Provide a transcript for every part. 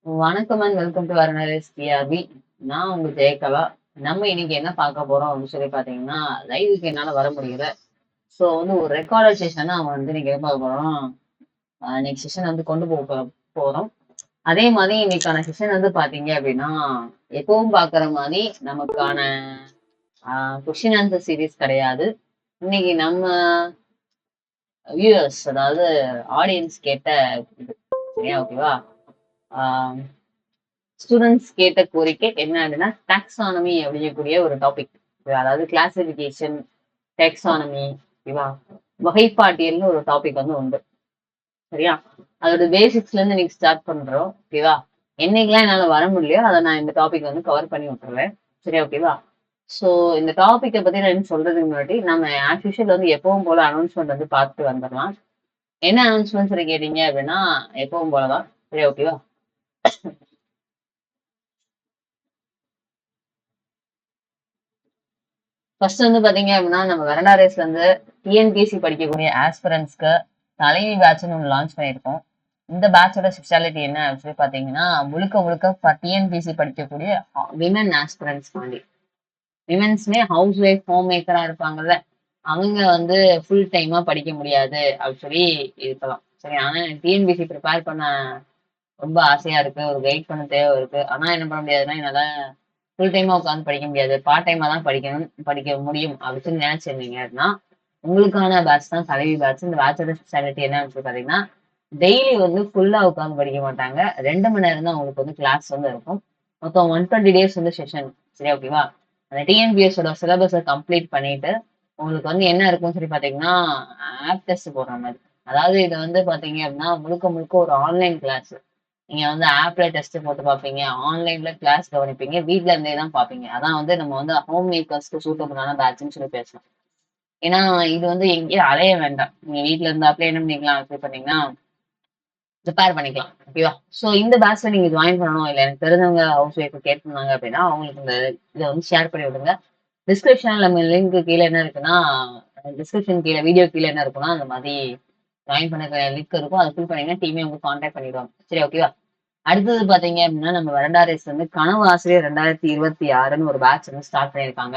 வணக்கம் and welcome to அருணரேஸ் TRP. நான் உங்க ஜெயகலா. நம்ம இன்னைக்கு என்ன பார்க்க போறோம் அப்படின்னு சொல்லி பாத்தீங்கன்னா, லைவுக்கு என்னால வர முடியல. ஸோ ஒரு ரெக்கார்டட் செஷனா நீங்க என்ன பார்க்க போறோம், நெக்ஸ்ட் செஷன் கொண்டு போறோம். அதே மாதிரி இன்னைக்கான செஷன் பாத்தீங்க அப்படின்னா, எப்பவும் பாக்குற மாதிரி நமக்கான கொஸ்டின் ஆன்சர் சீரீஸ் கிடையாது. இன்னைக்கு நம்ம வியூவர்ஸ், அதாவது ஆடியன்ஸ் கேட்ட சரியா, ஓகேவா? ஸ்டூடெண்ட்ஸ் கேட்ட கோரிக்கை என்ன அப்படின்னா, டாக்ஸானமி அப்படிங்கக்கூடிய ஒரு டாபிக். அதாவது கிளாசிபிகேஷன், டாக்ஸானமி, ஓகேவா, வகைப்பாட்டியல்னு ஒரு டாபிக் உண்டு. சரியா, அதோட பேசிக்ஸ்ல இருந்து இன்னைக்கு ஸ்டார்ட் பண்றோம். ஓகேவா, என்னைக்கெல்லாம் என்னால வர முடியலையோ அதை நான் இந்த டாபிக் கவர் பண்ணி விட்டுருவேன். சரியா, ஓகேவா. ஸோ இந்த டாபிக்கை பத்தி நான் சொல்றதுக்கு முன்னாடி நம்ம ஆஸ் யூஷுவல் எப்பவும் போல அனௌன்ஸ்மெண்ட் பார்த்துட்டு வந்துடலாம். என்ன அனௌன்ஸ்மெண்ட் சொல்லி கேட்டீங்க அப்படின்னா, எப்பவும் போலதான். சரியா, ஓகேவா. ஃபர்ஸ்ட் பாத்தீங்க அப்படின்னா, நம்ம வெரண்டா ரேஸ்ல டிஎன்பிஎஸ்சி படிக்கக்கூடிய ஆஸ்பிரன்ஸ்க்கு தலைவி பேட்ச்னு ஒன்று லான்ச் பண்ணியிருக்கோம். இந்த பேட்சோட ஸ்பெஷாலிட்டி என்ன அப்படின்னு சொல்லி பாத்தீங்கன்னா, முழுக்க முழுக்க டிஎன்பிஎஸ்சி படிக்கக்கூடிய விமன் ஆஸ்பிரன்ஸ் தாண்டி, விமென்ஸ்மே ஹவுஸ் ஒய்ஃப் ஹோம் மேக்கரா இருப்பாங்கல்ல, அவங்க ஃபுல் டைமா படிக்க முடியாது அப்படின்னு சொல்லி இருக்கலாம். சரி, ஆனா டிஎன்பிஎஸ்சி ப்ரிப்பேர் பண்ண ரொம்ப ஆசையா இருக்கு, ஒரு கைட் பண்ண தேவை இருக்கு. ஆனா என்ன பண்ண முடியாதுன்னா, என்னால ஃபுல் டைமா உட்காந்து படிக்க முடியாது, பார்ட் டைமா தான் படிக்க முடியும் அப்படின்னு நினைச்சிருந்தீங்கன்னா, உங்களுக்கான பேட்ச் தான் தலைவி பேட்ச். இந்த பேட்சோட ஸ்பெஷாலிட்டி என்ன அப்படின்னு பாத்தீங்கன்னா, டெய்லி ஃபுல்லா உட்காந்து படிக்க மாட்டாங்க. 2 மணி நேரம் தான் உங்களுக்கு கிளாஸ் இருக்கும். மொத்தம் 120 டேஸ் செஷன். சரியா, ஓகேவா. அந்த டிஎன்பிஎஸோட சிலபஸை கம்ப்ளீட் பண்ணிட்டு உங்களுக்கு என்ன இருக்கும்னு சொல்லி பாத்தீங்கன்னா, ஆப் டெஸ்ட் போடுற மாதிரி. அதாவது இது பாத்தீங்க அப்படின்னா, முழுக்க முழுக்க ஒரு ஆன்லைன் கிளாஸ். நீங்க ஆப்ல டெஸ்ட் போட்டு பார்ப்பீங்க, ஆன்லைன்ல கிளாஸ் கவனிப்பீங்க, வீட்ல இருந்தே தான் பார்ப்பீங்க. அதான் நம்ம ஹோம் மேக்கர்ஸ்க்கு சூட்டபிளான பேட்ச்னு சொல்லி பேசலாம். ஏன்னா இது எங்கேயும் அலைய வேண்டாம். நீங்க வீட்ல இருந்தாப்ல என்ன பண்ணிக்கலாம் அப்படி பண்ணீங்கன்னா, ப்ரிப்பேர் பண்ணிக்கலாம். ஓகேவா. ஸோ இந்த பேட்ச்ல நீங்க ஜாயின் பண்ணணும், இல்லை எனக்கு தெரிஞ்சவங்க ஹவுஸ் ஒய்ஃப் கேட்டிருந்தாங்க அப்படின்னா, அவங்களுக்கு இந்த இதை ஷேர் பண்ணி விடுங்க. டிஸ்கிரிப்ஷன்ல நம்ம லிங்க் கீழே என்ன இருக்குன்னா, டிஸ்கிரிப்ஷன் கீழே வீடியோ கீழே என்ன இருக்குன்னா, அந்த மாதிரி ஜாயின் பண்ண லிங்க் இருக்கும். அதை ஃபில் பண்ணீங்கன்னா டீமே கான்டாக்ட் பண்ணிடுவாங்க. சரி, ஓகேவா. அடுத்தது பாத்தீங்க அப்படின்னா, நம்ம வெரண்டா ரேஸ் கனவு ஆசிரியர் 2026ன்னு ஒரு பேட்ச் ஸ்டார்ட் பண்ணியிருக்காங்க.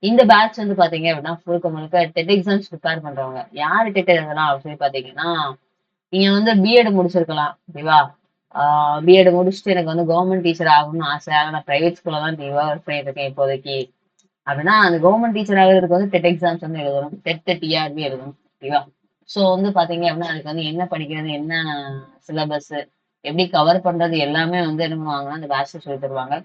இந்த பேட்ச் பாத்தீங்க அப்படின்னா, முழுக்க முழுக்க டெட் எக்ஸாம்ஸ் ப்ரிப்பேர் பண்றவங்க. யாரு டெட் எழுதலாம் அப்படின்னு பாத்தீங்கன்னா, நீங்க பிஎட் முடிச்சிருக்கலாம், ஓகேவா. பிஎட் முடிச்சுட்டு எனக்கு கவர்மெண்ட் டீச்சர் ஆகணும்னு ஆசை, நான் பிரைவேட் ஸ்கூல்ல தான் ஒர்க் பண்ணிட்டு இருக்கேன் இப்போதைக்கு அப்படின்னா, அந்த கவர்மெண்ட் டீச்சர் ஆகிறதுக்கு டெட் எக்ஸாம்ஸ் எழுதணும், டெட் டிஆர்பி எழுதணும், ஓகேவா. ஸோ பாத்தீங்க அப்படின்னா, அதுக்கு என்ன படிக்கிறது, என்ன சிலபஸ், எப்படி கவர் பண்றது எல்லாமே என்ன பண்ணுவாங்கன்னா, இந்த பேட்ச்ல சொல்லி தருவாங்க.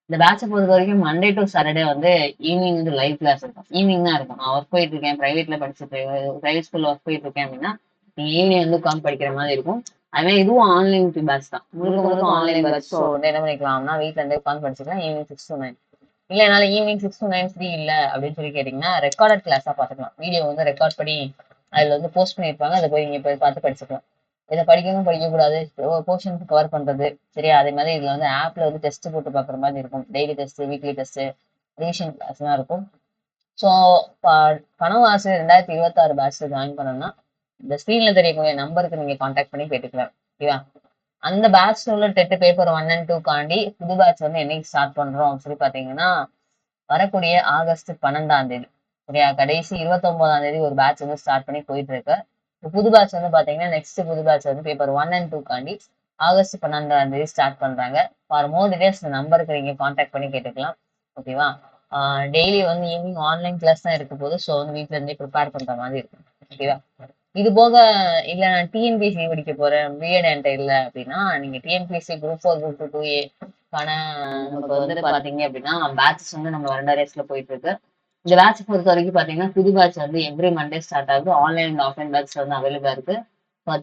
இந்த பேட்சை பொறுத்த வரைக்கும் Monday to Saturday evening live class இருக்கும். ஈவினிங் தான் இருக்கும். நான் ஒர்க் போயிட்டு இருக்கேன், பிரைவேட்ல படிச்சுட்டு பிரைவேட் ஸ்கூல்ல ஒர்க் போயிட்டு இருக்கேன் அப்படின்னா, நீங்க ஈவினிங் உட்காந்து படிக்கிற மாதிரி இருக்கும். அதே இதுவும் ஆன்லைன் பேட்ச் தான், முழுக்க முழுக்க ஆன்லைன் பேட்ச். ஸோ என்ன பண்ணிக்கலாம்னா, வீட்டுல இருந்தே உட்காந்து படிச்சுக்கலாம் ஈவினிங் 6 to 9. இல்ல என்னால ஈவினிங் 6 to 9 ஃப்ரீ இல்ல அப்படின்னு சொல்லி கேட்டீங்கன்னா, ரெக்கார்டட் கிளாஸா பாத்துக்கலாம். வீடியோ ரெக்கார்ட் பண்ணி அதுல போஸ்ட் பண்ணிருப்பாங்க, அதை போய் நீங்க போய் பார்த்து படிச்சுக்கலாம். இதை படிக்கணும் படிக்கக்கூடாது, போர்ஷன் கவர் பண்றது, சரியா. அதே மாதிரி இதுல ஆப்ல டெஸ்ட் போட்டு பாக்குற மாதிரி இருக்கும். Daily test, weekly test, revision class எல்லாம் இருக்கும். ஸோ கனவு ஆசிரியர் 2026 பேட்ச்ல ஜாயின் பண்ணணும்னா, இந்த ஸ்கிரீன்ல தெரியக்கூடிய நம்பருக்கு நீங்க கான்டாக்ட் பண்ணி கேட்டுக்கலாம், ஓகேவா. அந்த பேட்ச்ல உள்ள டெட் பேப்பர் 1 and 2 காண்டி புது பேட்ச் என்னைக்கு ஸ்டார்ட் பண்றோம் சொல்லி பாத்தீங்கன்னா, வரக்கூடிய ஆகஸ்ட் 12ஆம் தேதி, சரியா. கடைசி 29ஆம் தேதி ஒரு பேட்ச் ஸ்டார்ட் பண்ணி போயிட்டு இருக்கு. புது பேட்ச் பாத்தீங்கன்னா, நெக்ஸ்ட் புது பேட்ச் பேப்பர் 1 and 2 காண்டி ஆகஸ்ட் 12ஆம் தேதி ஸ்டார்ட் பண்றாங்க. ஃபார் மோர் டீடைல்ஸ் இந்த நம்பருக்கு நீங்க கான்டாக்ட் பண்ணி கேட்டுக்கலாம், ஓகேவா. டெய்லி ஈவினிங் ஆன்லைன் கிளாஸ் தான் இருக்க போது. ஸோ வீட்ல இருந்தே ப்ரிப்பேர் பண்ற மாதிரி இருக்கும், ஓகேவா. இது போக இல்ல நான் டிஎன்பிஎஸ்சி படிக்க போறேன், பிஎட் என்கிட்ட இல்ல அப்படின்னா, நீங்க டிஎன்பிஎஸ்சி குரூப் 4 குரூப் 2A கான நமக்கு பாத்தீங்க அப்படின்னா, பேட்சஸ் நம்ம 2 ரேஸ்ல போயிட்டு இருக்கு. இந்த பேட்ச் பொறுத்த வரைக்கும் பாத்தீங்கன்னா, புது பேட்ச் எவ்ரி மண்டே ஸ்டார்ட் ஆகுது. ஆன்லைன் அண்ட் ஆஃப்லைன் பேட்ச் அவைலபிளா இருக்கு.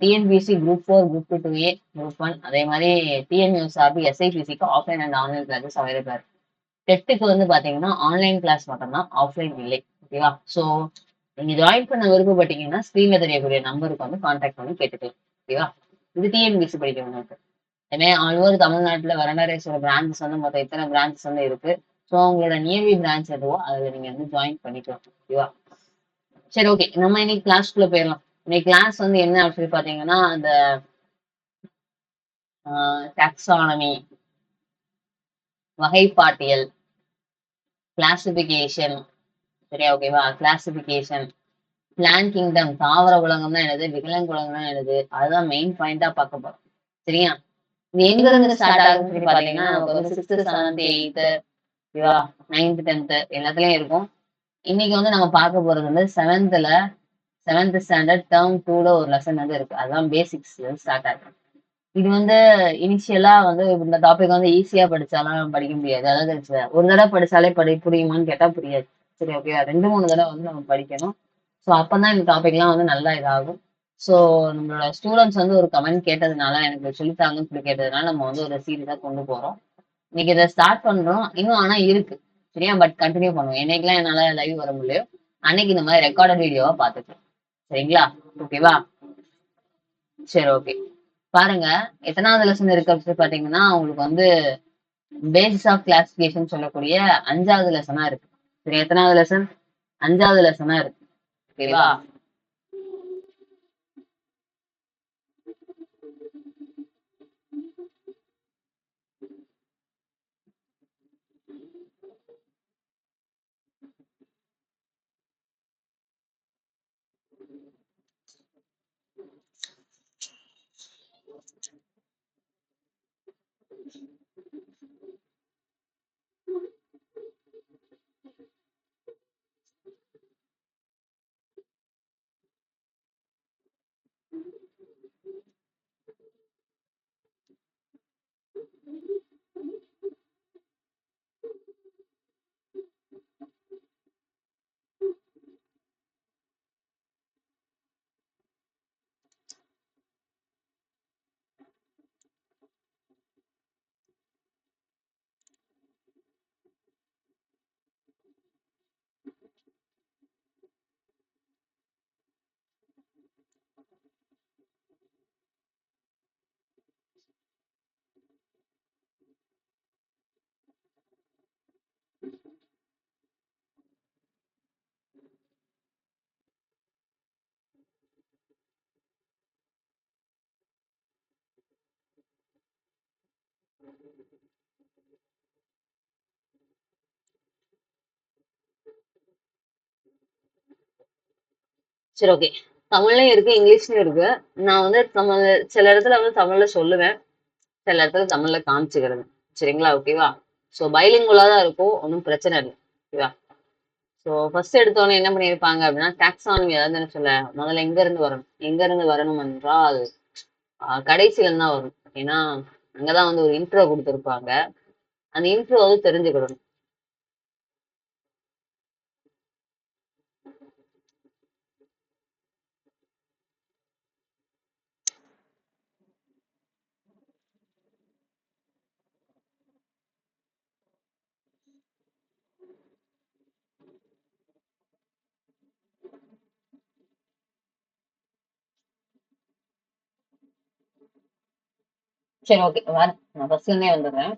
TNPSC group 4 group 2A group 1, அதே மாதிரி டிஎன்யூஎஸ்ஆர்பி எஸ்ஐபிசிக்கு ஆஃப்லைன் அண்ட் ஆன்லைன் கிளாஸஸ் அவைலபிளா இருக்கு. டெட்டுக்கு பாத்தீங்கன்னா ஆன்லைன் கிளாஸ் மட்டும்தான், ஆஃப்லைன் இல்லை, ஓகேவா. ஸோ நீங்க ஜாயின் பண்ண விருப்பப்பட்டீங்கன்னா, ஸ்கிரீன்ல தெரியக்கூடிய நம்பருக்கு கான்டாக்ட் பண்ணி கேட்டுக்கலாம், ஓகேவா. இது டிஎன்பிஎஸ்சி படிக்கிறவங்களுக்கு. அதே ஆல் ஓவர் தமிழ்நாட்டுல வெரண்டரேஸோட பிரான்ச்சஸ் மொத்தம் இத்தனை பிரான்ச்சஸ் இருக்கு. ஸோ உங்களோட நியர்பை பிரான்ச் எதுவோ அதுல நீங்க ஜாயின் பண்ணிக்கலாம், ஓகேவா. சரி, ஓகே, நம்ம இன்னைக்கு கிளாஸ்க்குள்ள போயிடலாம். இன்னைக்கு கிளாஸ் என்ன அப்படின்னு சொல்லி பாத்தீங்கன்னா, அந்த டாக்ஸானமி, வகைப்பாட்டியல், கிளாசிபிகேஷன். சரியா? ஓகேவா? கிளாசிபிகேஷன், பிளான்ட் கிங்டம், தாவர உலகம்னா என்னது, விலங்கு உலகம்னா என்னது, அதுதான் மெயின் பாயிண்டா பார்க்க போறோம். சரியா? இது எங்க இருந்து ஸ்டார்ட் ஆகுதுன்னு சொல்லி பாத்தீங்கன்னா, நமக்கு வந்து 6th 7th 8th, ஓகேவா, 9th 10th எல்லாத்துலயும் இருக்கும். இன்னைக்கு வந்து நம்ம பார்க்க போறது வந்து 7th ஸ்டாண்டர்ட் டேர்ம் 2ல ஒரு லெசன் வந்து இருக்கு. அதுதான் பேசிக்ஸ் ஸ்டார்ட் ஆகும். இது வந்து இனிஷியலா வந்து இந்த டாபிக் வந்து ஈஸியா படிச்சாலாம் படிக்க முடியாது. அதாவது ஒரு தடவை படிச்சாலே புரியுமான்னு கேட்டா புரியாது. சரி, ஓகே. 2 3 தடவை வந்து நம்ம படிக்கணும். ஸோ அப்பதான் இந்த டாபிக்லாம் வந்து நல்லா இதாகும். ஸோ நம்மளோட ஸ்டூடெண்ட்ஸ் வந்து ஒரு கமெண்ட் கேட்டதுனால, எனக்கு சொல்லித்தாங்கன்னு சொல்லி கேட்டதுனால நம்ம வந்து ஒரு சீரியஸா கொண்டு போறோம். இன்னைக்கு இதை ஸ்டார்ட் பண்றோம். இன்னும் ஆனா இருக்கு. சரியா? பட் கண்டினியூ பண்ணுவோம். என்னைக்கெல்லாம் என்னால லைவ் வர முடியும் அன்னைக்கு இந்த மாதிரி ரெக்கார்டட் வீடியோவா பார்த்துக்கலாம். சரிங்களா? ஓகேவா? சரி, ஓகே. பாருங்க, எத்தனாவது லெசன் இருக்கு அப்படின்னு பாத்தீங்கன்னா, உங்களுக்கு வந்து பேசிஸ் ஆஃப் கிளாசிபிகேஷன் சொல்லக்கூடிய 5வது லெசனா இருக்கு. சரி, எத்தனாவது லெசன்? 5வது லெசனா இருக்கு. ஓகேவா? சரி, ஓகே. தமிழ்லயும் இருக்கு, இங்கிலீஷ்லயும் இருக்கு. நான் வந்து தமிழ் சில இடத்துல வந்து தமிழ்ல சொல்லுவேன், சில இடத்துல தமிழ்ல காமிச்சுக்கிறது. சரிங்களா? ஓகேவா? ஸோ பைலிங்குலா தான் இருக்கும், ஒன்றும் பிரச்சனை இல்லை. ஓகேவா? ஸோ ஃபர்ஸ்ட் எடுத்தோடனே என்ன பண்ணியிருப்பாங்க அப்படின்னா, டாக்ஸானமி, அதாவது என்ன சொல்ல, முதல்ல எங்க இருந்து வரணும், எங்க இருந்து வரணும் என்றால் கடைசியில தான் வரும். ஏன்னா அங்கதான் வந்து ஒரு இன்ட்ரோ கொடுத்துருப்பாங்க. அந்த இன்ட்ரோ வந்து தெரிஞ்சுக்கிடணும். சரி, ஓகே. நான் ஃபர்ஸ்ட்ல இருந்தே வந்துடுறேன்.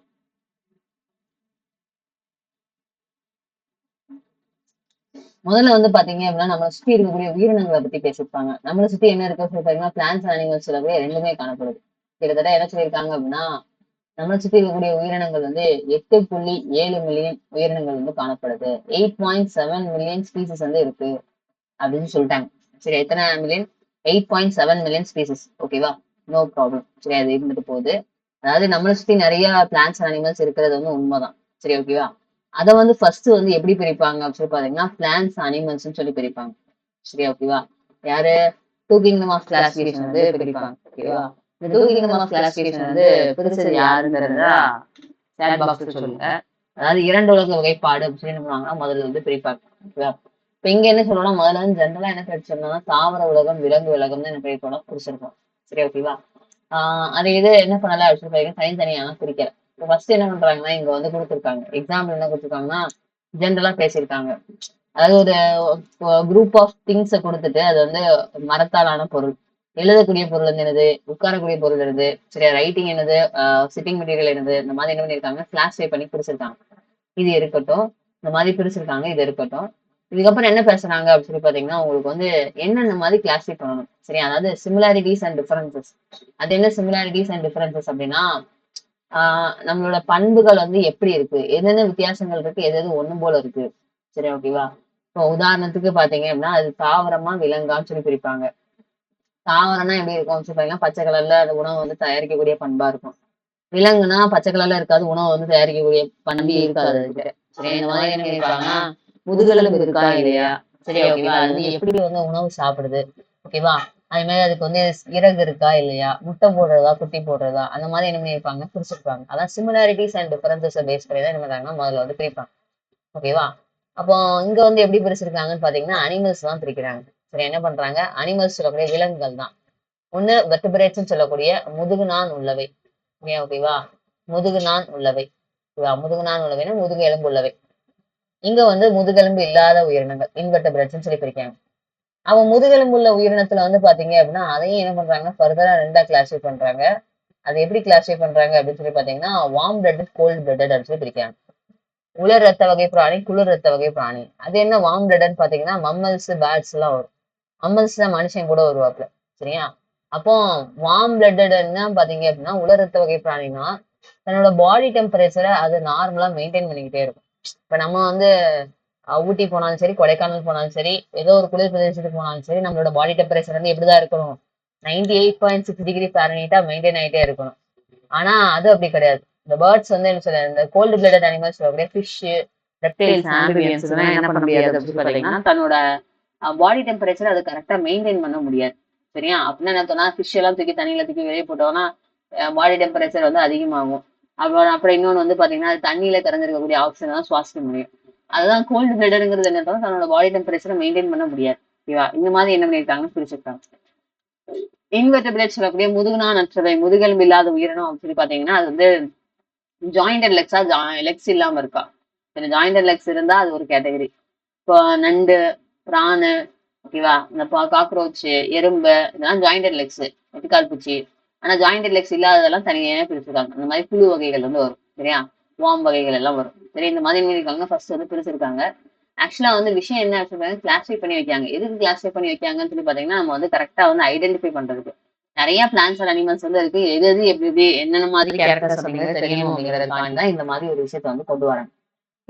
முதல்ல வந்து பாத்தீங்க அப்படின்னா, நம்ம சுத்தி இருக்கக்கூடிய உயிரினங்களை பத்தி பேசியிருப்பாங்க. நம்மளை சுத்தி என்ன இருக்கு சொல்லி பாத்தீங்கன்னா, பிளான்ஸ் அனிமல்ஸ் சொல்லக்கூடிய ரெண்டுமே காணப்படுது. கிட்டத்தட்ட என்ன சொல்லியிருக்காங்க அப்படின்னா, நம்மளை சுத்தி இருக்கக்கூடிய உயிரினங்கள் வந்து 8.7 மில்லியன் உயிரினங்கள் வந்து காணப்படுது. 8.7 மில்லியன் ஸ்பீசிஸ் வந்து இருக்கு அப்படின்னு சொல்லிட்டாங்க. சரி, எத்தனை மில்லியன்? 8.7 million species. ஓகேவா? No problem. சரி, அது இருந்துட்டு போகுது. அதாவது நம்மளை சுத்தி நிறைய பிளான்ஸ் அனிமல்ஸ் இருக்கிறது வந்து உண்மைதான். சரி, ஓகேவா? அதை வந்து ஃபர்ஸ்ட் வந்து எப்படி பிரிப்பாங்க அப்படின்னு சொல்லி பாத்தீங்கன்னா, பிளான்ஸ் அனிமல்ஸ் சொல்லி பிரிப்பாங்க. சரியா? ஓகேவா? யாரு? டூ கிங்டம் ஆஃப் கிளாசிபிகேஷன் வந்து பிரிப்பாங்க. ஓகேவா? இந்த டூ கிங்டம் ஆஃப் கிளாசிபிகேஷன் வந்து பிரிச்சது யாருன்னு தெரிஞ்சா சேட் பாக்ஸ் சொல்லுங்க. அதாவது 2 உலக வகைப்பாடு அப்படின்னு சொல்லி என்ன பண்ணுவாங்கன்னா, முதல்ல வந்து பிரிப்பாங்க. ஓகேவா? இப்ப இங்க என்ன சொல்லணும், முதல்ல வந்து ஜென்ரலா என்ன படிச்சிருந்தோம்னா, தாவர உலகம், விலங்கு உலகம் என்ன பிரிப்போம், பிடிச்சிருக்கோம். சரி, ஓகேவா? அது இது என்ன பண்ணல அப்படின்னு சொல்லி தனித்தனியாக பிரிக்கல. இப்போ ஃபர்ஸ்ட் என்ன பண்றாங்கன்னா, இங்க வந்து கொடுத்துருக்காங்க எக்ஸாம்பிள் என்ன கொடுத்துருக்காங்கன்னா, ஜென்ரலா பேசியிருக்காங்க. அதாவது ஒரு குரூப் ஆஃப் திங்ஸை கொடுத்துட்டு அது வந்து மரத்தாலான பொருள், எழுதக்கூடிய பொருள் வந்து என்னது, உட்காரக்கூடிய பொருள் என்னது, சரியா, ரைட்டிங் என்னது, சிட்டிங் மெட்டீரியல் என்னது, இந்த மாதிரி என்ன பண்ணிருக்காங்க, கிளாஸிஃபை பண்ணி பிரிச்சிருக்காங்க. இது இருக்கட்டும், இந்த மாதிரி பிரிச்சிருக்காங்க, இது இருக்கட்டும். இதுக்கப்புறம் என்ன பேசுறாங்க அப்படின்னு சொல்லி பாத்தீங்கன்னா, உங்களுக்கு வந்து என்னென்ன மாதிரி கிளாஸிஃபை பண்ணணும். சரி, அதாவது சிமிலாரிட்டிஸ் அண்ட் டிஃபரன்சஸ். அது என்ன சிமிலாரிட்டிஸ் அண்ட் டிஃபரன்சஸ் அப்படின்னா, நம்மளோட பண்புகள் வந்து எப்படி இருக்கு, என்னென்ன வித்தியாசங்கள் இருக்கு, எது எது ஒண்ணு போல இருக்கு. சரி, ஓகேவா? இப்போ உதாரணத்துக்கு பாத்தீங்க அப்படின்னா, அது தாவரமா விலங்கான்னு சொல்லி பிரிப்பாங்க. தாவரம்னா எப்படி இருக்கும் அப்படின்னு சொல்லி பாத்தீங்கன்னா, பச்சை கலர்ல அந்த உணவு வந்து தயாரிக்கக்கூடிய பண்பா இருக்கும். விலங்குனா பச்சை கலர்ல இருக்காது, உணவு வந்து தயாரிக்கக்கூடிய பண்பே இருக்காது அதுகிட்ட. சரி, இந்த மாதிரி என்ன பண்ணிருப்பாங்கன்னா, முதுகெலும்பு இருக்கா இல்லையா, சரி ஓகேவா, அது வந்து எப்படி வந்து உணவு சாப்பிடுது, ஓகேவா, அது மாதிரி அதுக்கு வந்து இறகு இருக்கா இல்லையா, முட்டை போடுறதா குட்டி போடுறதா, அந்த மாதிரி என்ன பண்ணிருப்பாங்க பிரிச்சிருப்பாங்க. அதான் சிமிலாரிட்டிஸ் அண்ட் டிஃபரன்சஸ் பேஸ் பண்ணி தான் என்ன பண்றாங்கன்னா முதல்ல வந்து பிரிப்பாங்க. ஓகேவா? அப்போ இங்க வந்து எப்படி பிரிச்சிருக்காங்கன்னு பாத்தீங்கன்னா அனிமல்ஸ் தான் பிரிக்கிறாங்க. சரி, என்ன பண்றாங்க, அனிமல்ஸ் சொல்லக்கூடிய விலங்குகள் தான். ஒண்ணு வெர்டிபிரேட்ஸ்னு சொல்லக்கூடிய முதுகுநான் உள்ளவை. ஓகேவா, முதுகுநான் உள்ளவை. ஓகேவா, முதுகுநான் உள்ளவைன்னா முதுகு எலும்பு உள்ளவை. இங்க வந்து முதுகெலும்பு இல்லாத உயிரினங்கள் இன்வெர்டிபிரேட்ஸ்னு சொல்லி பிரிக்காங்க. அவன் முதுகெலும்பு உள்ள உயிரினத்துல வந்து பாத்தீங்க அப்படின்னா அதையும் என்ன பண்றாங்க ஃபர்தரா ரெண்டா கிளாஸிஃபை பண்றாங்க. அது எப்படி கிளாஸிஃபை பண்றாங்க அப்படின்னு சொல்லி பாத்தீங்கன்னா வார்ம் பிளட்டட் கோல்ட் பிளட்டட் அப்படின்னு சொல்லி பிரிக்காங்க. உலர் ரத்த வகை பிராணி, குளிர் ரத்த வகை பிராணி. அது என்ன வார்ம் பிளட்னு பாத்தீங்கன்னா மம்மல்ஸ், பேர்ட்ஸ் எல்லாம் வரும். மம்மல்ஸ்ல மனுஷன் கூட வருவாப்ல. சரியா? அப்போ வார்ம் பிளட்டட்னா பாத்தீங்க அப்படின்னா உலர் ரத்த வகை பிராணினா தன்னோட பாடி டெம்பரேச்சரை அது நார்மலா மெயின்டைன் பண்ணிக்கிட்டே இருக்கும். இப்ப நம்ம வந்து ஊட்டி போனாலும் சரி, கொடைக்கானல் போனாலும் சரி, ஏதோ ஒரு குளிர் பிரதேசத்துக்கு போனாலும் சரி, நம்மளோட பாடி டெம்பரேச்சர் வந்து எப்படிதான் இருக்கணும், 98.6 டிகிரி ஃபாரன்ஹீட்டா மெயின்டைன் ஆகிட்டே இருக்கணும். ஆனா அது அப்படி கிடையாது. இந்த பேர்ட்ஸ் வந்து என்ன சொல்ல, இந்த கோல்டு பிளடட் அனிமல்ஸ் சொல்லக்கூடிய ஃபிஷ், ரெப்டைல்ஸ், ஆம்பிபியன்ஸ் இதெல்லாம் என்ன பண்ண முடியாது அப்படின்னு பாத்தீங்கன்னா தன்னோட பாடி டெம்பரேச்சர் அது கரெக்டா மெயின்டைன் பண்ண முடியாது. சரியா? அப்படின்னா என்ன சொன்னா, ஃபிஷ் எல்லாம் தூக்கி தண்ணியில தூக்கி வெளியே போட்டோம்னா பாடி டெம்பரேச்சர் வந்து அதிகமாகும். அப்புறம் இன்னொன்று வந்து பாத்தீங்கன்னா அது தண்ணியில கறந்துருக்கக்கூடிய ஆக்சிஜன் தான் சுவாசிக்க முடியும். அதுதான் கோல்டு பிளடட்ங்கிறது என்ன தன்னோட பாடி டெம்பரேச்சரை மெயின்டைன் பண்ண முடியாது. ஓகேவா? இந்த மாதிரி என்ன பண்ணிருக்காங்கன்னு பிரிச்சிருக்காங்க. இன்வெர்டிபிரேட் சொல்லக்கூடிய முதுகுநான் அற்றவை, முதுகெலும்பு இல்லாத உயிரினம் அப்படின்னு சொல்லி பாத்தீங்கன்னா அது வந்து ஜாயிண்டட் லெக்ஸா, லெக்ஸ் இல்லாம இருக்கா. ஜாயிண்டட் லெக்ஸ் இருந்தா அது ஒரு கேட்டகரி. இப்போ நண்டு, பிரானு, ஓகேவா, இந்த காக்ரோச், எறும்பு இதெல்லாம் ஜாயிண்டட் லெக்ஸ், வெட்டிக்கால் பூச்சி. ஆனா ஜாயிண்டட் லெக்ஸ் இல்லாததெல்லாம் தனியாக பிரிச்சிருக்காங்க. அந்த மாதிரி புழு வகைகள் வந்து வரும். சரியா? வார்ம் வகைகள் எல்லாம் வரும். சரி, இந்த மாதிரி என்ன இருக்காங்க ஃபர்ஸ்ட் வந்து பிரிச்சிருக்காங்க. ஆக்சுவலா வந்து விஷயம் என்ன சொல்றாங்க, கிளாஸிஃபை பண்ணி வைக்காங்க. எதுக்கு கிளாஸிஃபை பண்ணி வைக்காங்கன்னு சொல்லி பாத்தீங்கன்னா நம்ம வந்து கரெக்டா வந்து ஐடென்டிஃபை பண்றதுக்கு. நிறைய பிளான்ஸ் அண்ட் அனிமல்ஸ் வந்து இருக்கு, எது எது எப்படி எப்படி என்னென்ன மாதிரி கேரக்டர்ஸ் அப்படிங்கிறது தெரியணும் அப்படிங்கிறதுக்காண்டி தான் இந்த மாதிரி ஒரு விஷயத்த வந்து கொண்டு வராங்க.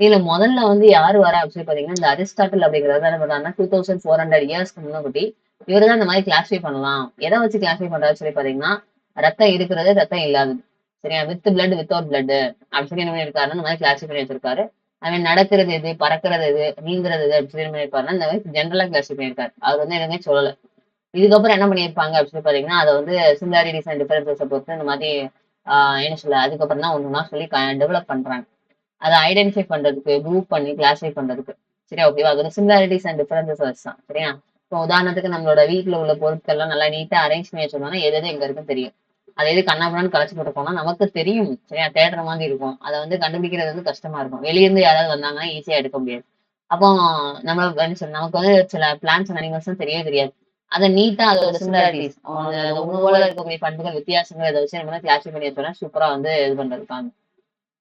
இதுல முதல்ல வந்து யாரு வரா அப்படின்னு பாத்தீங்கன்னா இந்த அரிஸ்டாட்டில் அப்படிங்கிறது என்ன பண்றாங்கன்னா 2400 இயர்ஸ்க்கு முன்னாடி இவரு தான் இந்த மாதிரி கிளாஸிஃபை பண்ணலாம். எதை வச்சு கிளாஸிஃபை பண்றாரு சொல்லி பாத்தீங்கன்னா ரத்தம் இருக்கிறது, ரத்தம் இல்லாதது. சரியா? வித் பிளட், வித்தவுட் பிளட் அப்படின்னு சொல்லி என்ன பண்ணிருக்காருன்னா இந்த மாதிரி கிளாஸிஃபை பண்ணி வச்சிருக்காரு. அவன் நடக்கிறது எது, பறக்கிறது எது, நீந்துறது எது அப்படின்னு சொல்லி என்ன பண்ணிருப்பாருன்னா இந்த மாதிரி ஜென்ரலா கிளாஸிஃபை பண்ணிருக்காரு. அவர் வந்து எதுவுமே சொல்லல. இதுக்கப்புறம் என்ன பண்ணியிருப்பாங்க அப்படின்னு சொல்லி பாத்தீங்கன்னா அதை வந்து சிமிலாரிட்டிஸ் அண்ட் டிஃபரன்சஸை பொறுத்து இந்த மாதிரி என்ன சொல்ல அதுக்கப்புறம் தான் ஒண்ணுன்னா சொல்லி டெவலப் பண்றாங்க. அதை ஐடென்டிஃபை பண்றதுக்கு, குரூப் பண்ணி கிளாஸிஃபை பண்றதுக்கு. சரியா? ஓகேவா? அதோட சிமிலாரிட்டிஸ் அண்ட் டிஃபரன்சஸ் வச்சு தான். சரியா? இப்போ உதாரணத்துக்கு நம்மளோட வீட்டுல உள்ள பொருட்கள் எல்லாம் நல்லா நீட்டா அரேஞ்ச் பண்ணி வச்சிருந்தோம்னா எது எது எங்க இருக்குன்னு தெரியும். அதை எது கண்ணாபுரான்னு கலைச்சு போட்டு போனா நமக்கு தெரியும். சரியா? தேடுற மாதிரி இருக்கும். அதை வந்து கண்டுபிடிக்கிறது வந்து கஷ்டமா இருக்கும். வெளியிருந்து யாராவது வந்தாங்கன்னா ஈஸியா எடுக்க முடியாது. அப்போ நம்ம நமக்கு வந்து சில பிளான்ஸ் அண்ட் அனிமல்ஸ் தெரியவே தெரியாது. அதை நீட்டா அதோட சிமிலாரிட்டிஸ், உணவோட இருக்கக்கூடிய பண்புகள், வித்தியாசங்கள் இதை வச்சு நம்ம கிளாஸிஃபை பண்ணி வச்சோம்னா சூப்பரா வந்து இது பண்றதுக்காங்க.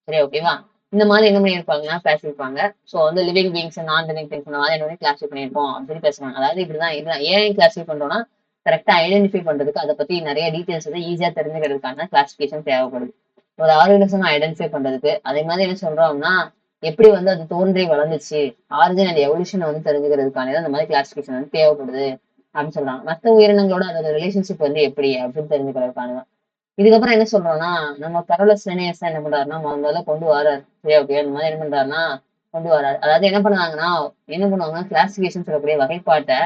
சரி, ஓகேவா? இந்த மாதிரி என்ன பண்ணியிருப்பாங்கன்னா பேசியிருப்பாங்க. ஸோ வந்து லிவிங் பீங்ஸ், நான் லிவிங் திங்ஸ் இந்த மாதிரி என்ன கிளாஸிஃபை பண்ணியிருப்போம் அப்படின்னு பேசுவாங்க. அதாவது இதுதான் ஏன் கிளாஸிஃபை பண்றோம்னா கரெக்டா ஐடென்டிஃபை பண்றதுக்கு, அதை பத்தி நிறைய டீடைல்ஸ் வந்து ஈஸியா தெரிஞ்சுக்கிறதுக்கான கிளாசிபிகேஷன் தேவைப்படுது. ஒரு ஆர்கனிசம் ஐடென்டிஃபை பண்றதுக்கு. அதே மாதிரி என்ன சொல்றோம்னா எப்படி வந்து அது தோன்றி வளர்ந்துச்சு, ஆரிஜின் அண்ட் எவல்யூஷன் வந்து தெரிஞ்சுக்கிறதுக்கான அந்த மாதிரி கிளாசிபிகேஷன் வந்து தேவைப்படுது அப்படின்னு சொல்றாங்க. மற்ற உயிரினங்களோட அதோட ரிலேஷன்ஷிப் வந்து எப்படி அப்படின்னு தெரிஞ்சுக்கிறதுக்கான. இதுக்கப்புறம் என்ன சொல்றோம்னா நம்ம கரோலஸ் லினேயஸ் என்ன பண்றாருன்னா முதல்ல கொண்டு வராரு. சரி, ஓகே, இந்த மாதிரி என்ன பண்றாருன்னா கொண்டு வராரு. அதாவது என்ன பண்ணுவாங்கன்னா கிளாசிபிகேஷன் சொல்லக்கூடிய வகைப்பாட்டை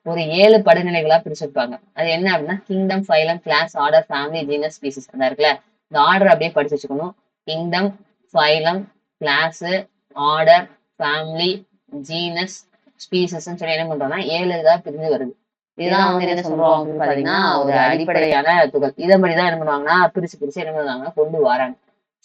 ஒரு 7 படிநிலைகளா பிரிச்சிருப்பாங்க. அது என்ன அப்படின்னா kingdom, phylum, class, order, family, genus, species. அந்த இருக்குல்ல, இந்த ஆர்டர் அப்படியே படிச்சு வச்சுக்கணும். Kingdom, phylum, class, order, family, genus, species சொல்லி என்ன பண்றோம்னா 7 இதா பிரிஞ்சு வருது. இதுதான் வந்து என்ன சொல்றோம் அப்படின்னு பாத்தீங்கன்னா ஒரு அடிப்படையான துகள். இதன்படிதான் என்ன பண்ணுவாங்கன்னா பிரிச்சு பிரிச்சு என்ன பண்ணுவாங்க கொண்டு வராங்க.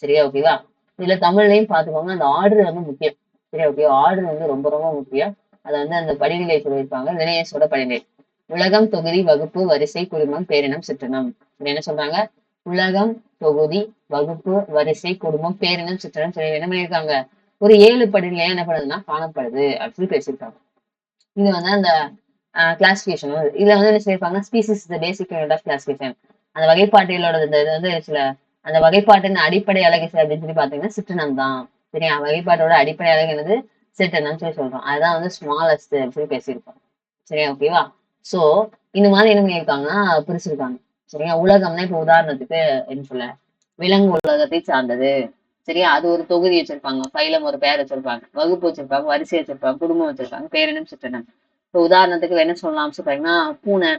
சரியா? ஓகேவா? இதுல தமிழ்லையும் பாத்துக்கோங்க, அந்த ஆர்டர் வந்து முக்கியம். சரியா? ஓகே, ஆர்டர் வந்து ரொம்ப ரொம்ப முக்கியம். அதை வந்து அந்த படிநிலை சொல்லியிருப்பாங்க, லினேயஸோட படிநிலை. உலகம், தொகுதி, வகுப்பு, வரிசை, குடும்பம், பேரினம், சிற்றினம். என்ன சொல்றாங்க? உலகம், தொகுதி, வகுப்பு, வரிசை, குடும்பம், பேரினம், சிற்றினம் சொல்லி என்ன பண்ணியிருக்காங்க ஒரு 7 படிநிலையா என்ன பண்ணுதுன்னா காணப்படுது அப்படின்னு பேசியிருக்காங்க. இது வந்து அந்த கிளாசிபிகேஷன். இதுல வந்து என்ன சொல்லியிருப்பாங்கன்னா species the basic unit of classification. அந்த வகைப்பாட்டியலோட இது வந்து சில அந்த வகைப்பாட்டின் அடிப்படை அலகு அப்படின்னு சொல்லி பாத்தீங்கன்னா சிற்றினம் தான். சரியா, வகைப்பாட்டோட அடிப்படை அலகு என்னது, சிற்றினம் சொல்லி சொல்றோம். அதுதான் வந்து ஸ்மாலஸ்ட் அப்படின்னு சொல்லி பேசியிருக்கோம். சரியா, ஓகேவா. சோ இந்த மாதிரி என்ன பண்ணியிருக்காங்கன்னா பிரிச்சிருக்காங்க. சரியா, உலகம்னா இப்ப உதாரணத்துக்கு என்ன சொல்ல, விலங்கு உலகத்தை சார்ந்தது. சரியா, அது ஒரு தொகுதி வச்சிருப்பாங்க, பைலம் ஒரு பேர் வச்சிருப்பாங்க, வகுப்பு வச்சிருப்பாங்க, வரிசை வச்சிருப்பாங்க, குடும்பம் வச்சிருப்பாங்க, பேரினம் சிற்றினம். இப்போ உதாரணத்துக்கு என்ன சொல்லலாம் சொல்றீங்கன்னா பூனை,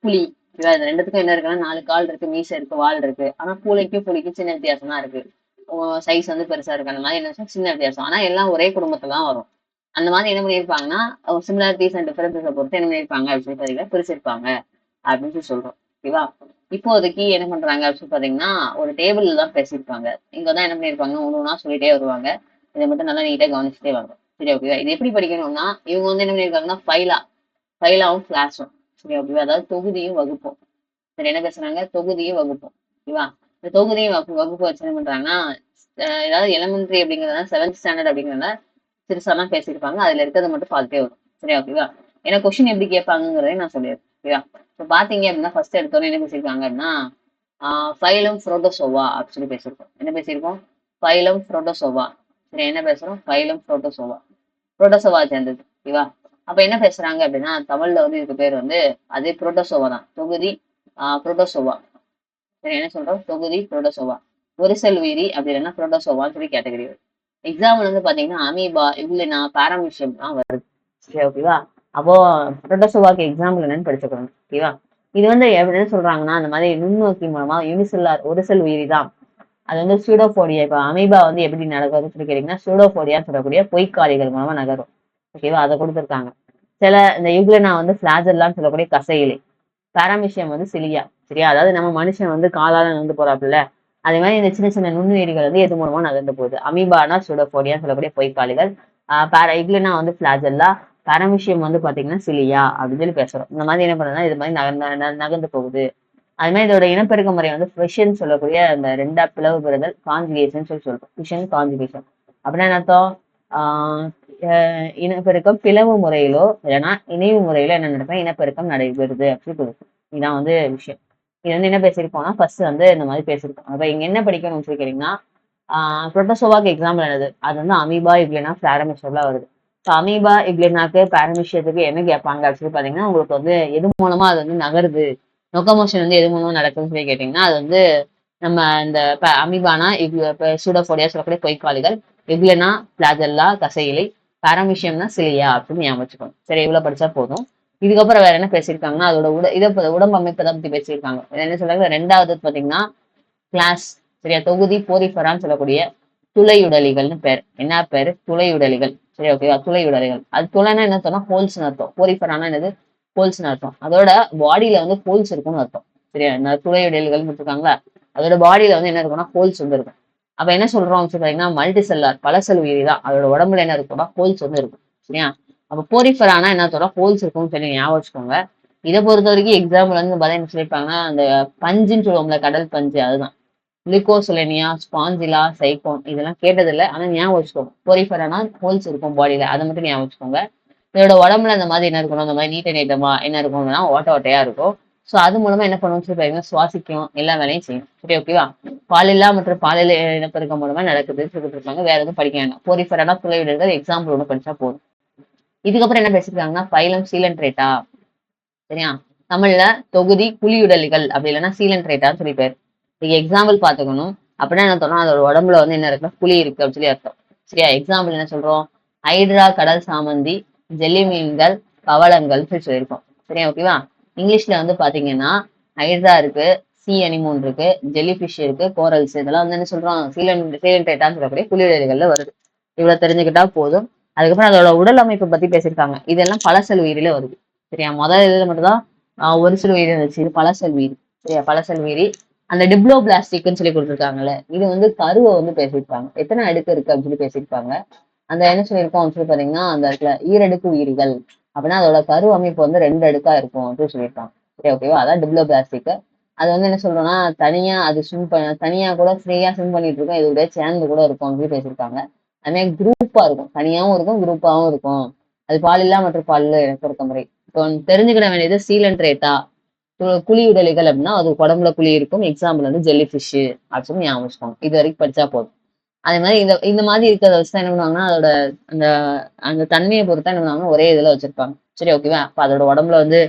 புலி. இது ரெண்டுத்துக்கும் என்ன இருக்குன்னா 4 கால் இருக்கு, மீசை இருக்கு, வால் இருக்கு. ஆனா பூனைக்கும் புலிக்கும் சின்ன வித்தியாசம் தான் இருக்கு. சைஸ் வந்து பெருசா இருக்கு. அந்த மாதிரி என்ன சின்ன வித்தியாசம். ஆனா எல்லாம் ஒரே குடும்பத்துல தான் வரும். அந்த மாதிரி என்ன பண்ணியிருப்பாங்கன்னா சிமிலாரிட்டிஸ் அண்ட் டிஃபரன்சஸை பொறுத்து என்ன பண்ணியிருப்பாங்க அப்படின்னு சொல்லி பிரிச்சிருப்பாங்க அப்படின்னு சொல்லி சொல்றோம். ஓகேவா. இப்போதைக்கு என்ன பண்றாங்க அப்படின்னு பாத்தீங்கன்னா ஒரு டேபிள்ல தான் பேசியிருப்பாங்க. இங்கதான் என்ன பண்ணியிருப்பாங்க ஒண்ணு ஒண்ணா சொல்லிட்டே வருவாங்க. இதை மட்டும் நல்லா நீட்டா கவனிச்சுட்டே வரும். சரி, ஓகேவா. இது எப்படி படிக்கணும்னா இவங்க வந்து என்ன பண்ணியிருக்காங்கன்னா ஃபைலாவும் கிளாஸும். சரி, ஓகேவா. அதாவது தொகுதியும் வகுப்பும். சரி, என்ன பேசுறாங்க, தொகுதியும் வகுப்பும். ஓகேவா. இந்த தொகுதியும் வகுப்பு வச்சு என்ன பண்றாங்கன்னா ஏதாவது எலிமெண்ட்ரி அப்படிங்கிறத 7th ஸ்டாண்டர்ட் அப்படிங்கிறத சிறுசாலாம் பேசியிருப்பாங்க. அதுல இருக்கிறத மட்டும் பார்த்துட்டே வரும். சரியா, ஓகேவா. ஏன்னா கொஸ்டின் எப்படி கேட்பாங்கிறதையும் நான் சொல்லிடுறேன். ஓகேவா. இப்போ பாத்தீங்க அப்படின்னா ஃபர்ஸ்ட் எடுத்தோன்னே என்ன பேசியிருக்காங்க அப்படின்னா ஃபைலம் புரோட்டோசோவா அப்படின்னு சொல்லி பேசியிருக்கோம். என்ன பேசியிருக்கோம், ஃபைலம் புரோட்டோசோவா. சரி, என்ன பேசுறோம், ஃபைலம் புரோட்டோசோவா. புரோட்டோசோவா சேர்ந்தது. ஓகேவா. அப்ப என்ன பேசுறாங்க அப்படின்னா தமிழ்ல வந்து இதுக்கு பேர் வந்து அதே புரோட்டோசோவா தான், தொகுதி புரோட்டோசோவா. சரி, என்ன சொல்றோம், தொகுதி புரோட்டோசோவா. ஒரு செல் உயிரி அப்படி இல்லைன்னா புரோட்டோசோவான்னு சொல்லி கேட்டகரி. எக்ஸாம்பிள் வந்து பாத்தீங்கன்னா அமீபா, இவ்லினா, பாராமிஷியம் தான் வருது. சரி, ஓகேவா. அப்போ புரோட்டோசோவாக்கு எக்ஸாம்பிள் என்னன்னு படிச்சுக்கணும். ஓகேவா. இது வந்து என்ன சொல்றாங்கன்னா அந்த மாதிரி நுண்ணோக்கி மூலமா யூனிசெல்லார் ஒரு செல் உயிரி தான். அது வந்து சூடோபோடியா. இப்போ அமீபா வந்து எப்படி நடக்குதுன்னு சொல்லி கேட்டீங்கன்னா சூடோபோடியான்னு சொல்லக்கூடிய பொய்க்காலிகள் மூலமா நகரும். ஓகேவா, அதை கொடுத்துருக்காங்க. சில இந்த யுக்லினா வந்து பிளாஜெல்லான்னு சொல்லக்கூடிய கசையிலை. பாராமிஷியம் வந்து சிலியா. சரியா, அதாவது நம்ம மனுஷன் வந்து காலால நடந்து போறாப்புல அதே மாதிரி இந்த சின்ன சின்ன நுண்ணுயிரிகள் வந்து எது மூலமா நகர்ந்து போகுது. அமீபானா சூடோபோடியான்னு சொல்லக்கூடிய பொய்க்காலிகள். இக்லினா வந்து பிளாஜெல்லா, பாராமிஷியம் வந்து பாத்தீங்கன்னா சிலியா அப்படின்னு சொல்லி பேசுறோம். இந்த மாதிரி என்ன பண்ணுறதுன்னா இது மாதிரி நகர்ந்து போகுது. அது மாதிரி இதோட இனப்பெருக்க முறை வந்து ஃபிஷன் சொல்லக்கூடிய அந்த ரெண்டா பிளவு பெறுதல் கான்ஜுகேஷன் சொல்லி சொல்றோம். ஃபிஷன் கான்ஜுகேஷன் அப்படின்னா என்ன அர்த்தம், இனப்பெருக்கம் பிளவு முறையிலோ இல்லைன்னா இணைவு முறையிலோ என்ன நடக்கும், இனப்பெருக்கம் நடைபெறுது அப்படின்னு சொல்லுவோம். இதான் வந்து விஷயம். இது வந்து என்ன பேசியிருக்கோம்னா ஃபர்ஸ்ட் வந்து இந்த மாதிரி பேசியிருக்கோம். அப்ப இங்க என்ன படிக்கணும்னு சொல்லி கேட்டீங்கன்னா புரோட்டோசோவாக்கு எக்ஸாம்பிள் என்னது, அது வந்து அமீபா இப்ளினா பாரமிஷியம்லாம் வருது. ஸோ அமீபா இப்ளினாக்கு பாரமிஷியத்துக்கு என்ன கேட்பாங்க அப்படின்னு பாத்தீங்கன்னா உங்களுக்கு வந்து எது மூலமா அது வந்து நகருது, லொக்கோமோஷன் வந்து எது மூலமா நடக்குதுன்னு சொல்லி கேட்டீங்கன்னா அது வந்து நம்ம இந்த அமீபானா சூடோபோடியா சொல்லக்கூடிய பொய்க்காலிகள், இப்ளினா பிளாஜெல்லா கசையிலை, பாரமிஷியம்னா சிலியா அப்படின்னு ஞாபகம் வச்சுக்கணும். சரி, இவ்வளவு படிச்சா போதும். இதுக்கப்புறம் வேற என்ன பேசியிருக்காங்கன்னா அதோட உடம்பு அமைப்பை தான் பத்தி பேசியிருக்காங்க. என்ன சொல்றாங்க, ரெண்டாவது பாத்தீங்கன்னா கிளாஸ். சரியா, தொகுதி போரிஃபரான்னு சொல்லக்கூடிய துளையுடலிகள்னு பேர். என்ன பேரு, துளையுடலிகள். சரி, ஓகேவா. துளையுடலிகள், அது துளைனா என்ன சொன்னா ஹோல்ஸ்னு அர்த்தம். போரிஃபரானா என்னது, ஹோல்ஸ்னு அர்த்தம். அதோட பாடியில வந்து ஹோல்ஸ் இருக்கும்னு அர்த்தம். சரியா, இந்த துளையுடலிகள் கொடுத்துருக்காங்களா, அதோட பாடியில வந்து என்ன இருக்கும்னா ஹோல்ஸ் வந்து இருக்கும். அப்ப என்ன சொல்றோம் சொல்றீங்கன்னா மல்டி செல்லார் பல செல் உயிரி தான். அதோட உடம்புல என்ன இருக்கும்னா ஹோல்ஸ் வந்து இருக்கும். சரியா, அப்ப போரிஃபரானா என்ன சொல்றா ஹோல்ஸ் இருக்கும்னு சொல்லி ஞாபகம் வச்சுக்கோங்க. இதை பொறுத்த வரைக்கும் எக்ஸாம்பிள் வந்து பார்த்தீங்கன்னா சொல்லியிருப்பாங்கன்னா அந்த பஞ்சுன்னு சொல்லுவோம்ல, கடல் பஞ்சு, அதுதான் லிகோசொலேனியா, ஸ்பாஞ்சிலா, சைக்கோன். இதெல்லாம் கேட்டதில்லை ஆனா ஞாபகம் வச்சுக்கோங்க. போரிஃபரானா ஹோல்ஸ் இருக்கும் பாடியில, அதை மட்டும் ஞாபகம் வச்சுக்கோங்க. இதோட உடம்புல இந்த மாதிரி என்ன இருக்கணும், இந்த மாதிரி நீட்டமா என்ன இருக்கும்னா ஓட்ட ஓட்டையா இருக்கும். ஸோ அது மூலமா என்ன பண்ணுவோம் சொல்லி பாத்தீங்கன்னா சுவாசிக்கும், எல்லா வேலையும் செய்யும். சரி, ஓகேவா. பாலில்லா மற்றும் பாலியல் இனப்பெருக்கம் மூலமா நடக்குதுன்னு சொல்லிட்டு இருக்காங்க. வேற எதுவும் படிக்க வேண்டாம். போரிஃபரானா துளைவிடர்கள் எக்ஸாம்பிள் ஒன்று படிச்சா போதும். இதுக்கப்புறம் என்ன பேசிருக்காங்கன்னா பைலம் சீலன்ட்ரேட்டா. சரியா, தமிழ்ல தொகுதி குழியுடலிகள் அப்படி இல்லைன்னா சீலன்ட்ரேட்டான்னு சொல்லி பேர். இதுக்கு எக்ஸாம்பிள் பாத்துக்கணும். அப்படின்னா என்ன சொன்னா அதோட உடம்புல வந்து என்ன இருக்குன்னா புளி இருக்கு அப்படின்னு சொல்லி அர்த்தம். சரியா, எக்ஸாம்பிள் என்ன சொல்றோம், ஹைட்ரா கடல் சாமந்தி, ஜெல்லி மீன்கள், பவளங்கள் சொல்லியிருக்கோம். சரியா, ஓகேவா. இங்கிலீஷ்ல வந்து பாத்தீங்கன்னா ஹைட்ரா இருக்கு, சி அனிமோன் இருக்கு, ஜெல்லி ஃபிஷ் இருக்கு, கோரல்ஸ். இதெல்லாம் வந்து என்ன சொல்றோம், சீலன்ட்ரேட்டான்னு சொல்லக்கூடிய குளிரலிகள்ல வருது. இவ்வளவு தெரிஞ்சுக்கிட்டா போதும். அதுக்கப்புறம் அதோட உடல் அமைப்பை பத்தி பேசியிருக்காங்க. இதெல்லாம் பல செல் உயிரில வருது. சரியா, முதல் இதுல மட்டும்தான் ஒரு சில உயிரி இருந்துச்சு. இது பல செல் உயிரி. சரியா, பல செல் உயிரி. அந்த டிப்ளோ பிளாஸ்டிக்னு சொல்லி கொடுத்துருக்காங்கல்ல, இது வந்து கருவை வந்து பேசியிருப்பாங்க. எத்தனை அடுக்கு இருக்கு அப்படின்னு சொல்லி பேசியிருப்பாங்க. அந்த என்ன சொல்லியிருக்கோம் அப்படின்னு சொல்லி பாத்தீங்கன்னா அந்த இடத்துல ஈரடுக்கு உயிரிகள் அப்படின்னா அதோட கரு அமைப்பு வந்து 2 அடுக்கா இருக்கும் அப்படின்னு சொல்லியிருக்காங்க. சரி, ஓகேவா. அதான் டிப்ளோ பிளாஸ்டிக். அது வந்து என்ன சொல்றோம்னா தனியா அது தனியா கூட ஃப்ரீயா ஸ்விம் பண்ணிட்டு இருக்கும், இதோட சேர்ந்து கூட இருக்கும் அப்படின்னு பேசியிருக்காங்க. அதே மாதிரி குரூப்பா இருக்கும், தனியாவும் இருக்கும் குரூப்பாவும் இருக்கும். அது பாலில்லா மற்றும் பாலில்லா இனப்பெருக்க. இப்போ தெரிஞ்சுக்கிட வேண்டியது சீலன்ட்ரேட்டா குழி உடலிகள் அப்படின்னா அது உடம்புல குழி இருக்கும். எக்ஸாம்பிள் வந்து ஜெல்லி ஃபிஷ் அப்படின்னு ஞாபகம் வச்சுக்கோங்க. இது வரைக்கும் படிச்சா போதும். அதே மாதிரி இந்த மாதிரி இருக்கிறத வச்சு தான் என்ன பண்ணுவாங்கன்னா அதோட அந்த அந்த தன்மையை பொறுத்தா என்ன பண்ணுவாங்கன்னா ஒரே இதுல வச்சிருப்பாங்க. சரி ஓகேவா? அப்ப அதோட உடம்புல வந்து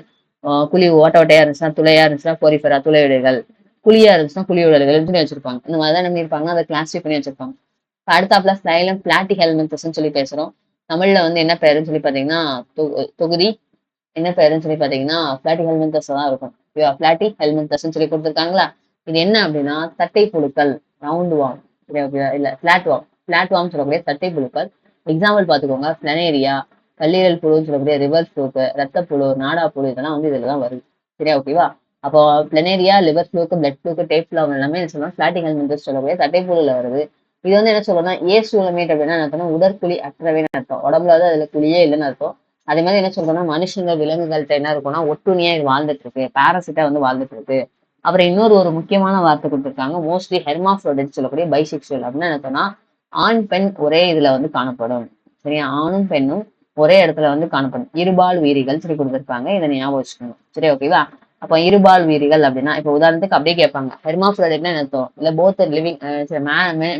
குழி ஓட்ட ஓட்டையா இருந்துச்சுன்னா துளையா இருந்துச்சுன்னா போரிஃபெரா துளை விடைகள், குழியா இருந்துச்சுன்னா குழி விடல்கள் சொல்லி வச்சிருப்பாங்க. இந்த மாதிரி தான் என்ன பண்ணிருப்பாங்க அதை கிளாஸிஃபை பண்ணி வச்சிருப்பாங்க. அடுத்தாப்புல ஸ்லைலம் பிளாட்டி ஹெல்மெண்ட்ஸ் சொல்லி பேசுறோம். தமிழ்ல வந்து என்ன பேருன்னு சொல்லி பாத்தீங்கன்னா தொகுதி என்ன பேருன்னு சொல்லி பாத்தீங்கன்னா பிளாட்டி ஹெல்மெண்டஸ் தான் இருக்கும். பிளாட்டி ஹெல்மெண்டஸ் சொல்லி கொடுத்துருக்காங்களா? இது என்ன அப்படின்னா தட்டை புழுக்கள், ரவுண்ட் வார்ம், இல்ல பிளாட் வார்ம் சொல்லக்கூடிய தட்டை புழுக்கள். எக்ஸாம்பிள் பாத்துக்கோங்க, பிளனேரியா, கல்லீரல் புழுன்னு சொல்லக்கூடிய ரிவர்ஸ் ஃப்ளூக்கு, ரத்தப்புழு, நாடா புழு இதெல்லாம் வந்து இதுல தான் வருது. சரியா ஓகேவா? அப்போ பிளனேரியா, லிவர் ஃப்ளூக்கு, பிளட் ஃப்ளூக்கு, டேப் ஃபிளாம் எல்லாமே என்ன சொல்லலாம் பிளாட்டி ஹெல்மெண்டஸ் சொல்லக்கூடிய தட்டைப்புழுல வருது. இது வந்து என்ன சொல்லலாம் ஏசூலமேட் அப்படின்னா என்ன உடற்குழி அற்றவேன்னு அர்த்தம். உடம்புல வந்து அதுல குழியே இல்லைன்னு அர்த்தம். அதே மாதிரி என்ன சொல்றோம்னா மனுஷங்க விலங்குகள்கிட்ட என்ன இருக்கும்னா ஒட்டுணியா இது வாழ்ந்துட்டு இருக்கு, பாரசிட்டா வந்து வாழ்ந்துட்டு இருக்கு. அப்புறம் ஒரு முக்கியமான வார்த்தை கொடுத்துருக்காங்க, மோஸ்ட்லி ஹெர்மாஃப்ரோடைட் சொல்லக்கூடிய பைசெக்சுவல் அப்படின்னு என்ன சொன்னா ஆண் பெண் ஒரே இதுல வந்து காணப்படும். சரியா? ஆணும் பெண்ணும் ஒரே இடத்துல வந்து காணப்படும். இருபால் வீரிகள் சொல்லி கொடுத்துருப்பாங்க. இதை ஞாபகம் வச்சுக்கணும். சரி ஓகேவா? அப்ப இருபால் வீரிகள் அப்படின்னா இப்ப உதாரணத்துக்கு அப்படியே கேட்பாங்க ஹெர்மாஃப்ரோடைட்னா என்ன அர்த்தம்? இல்ல both living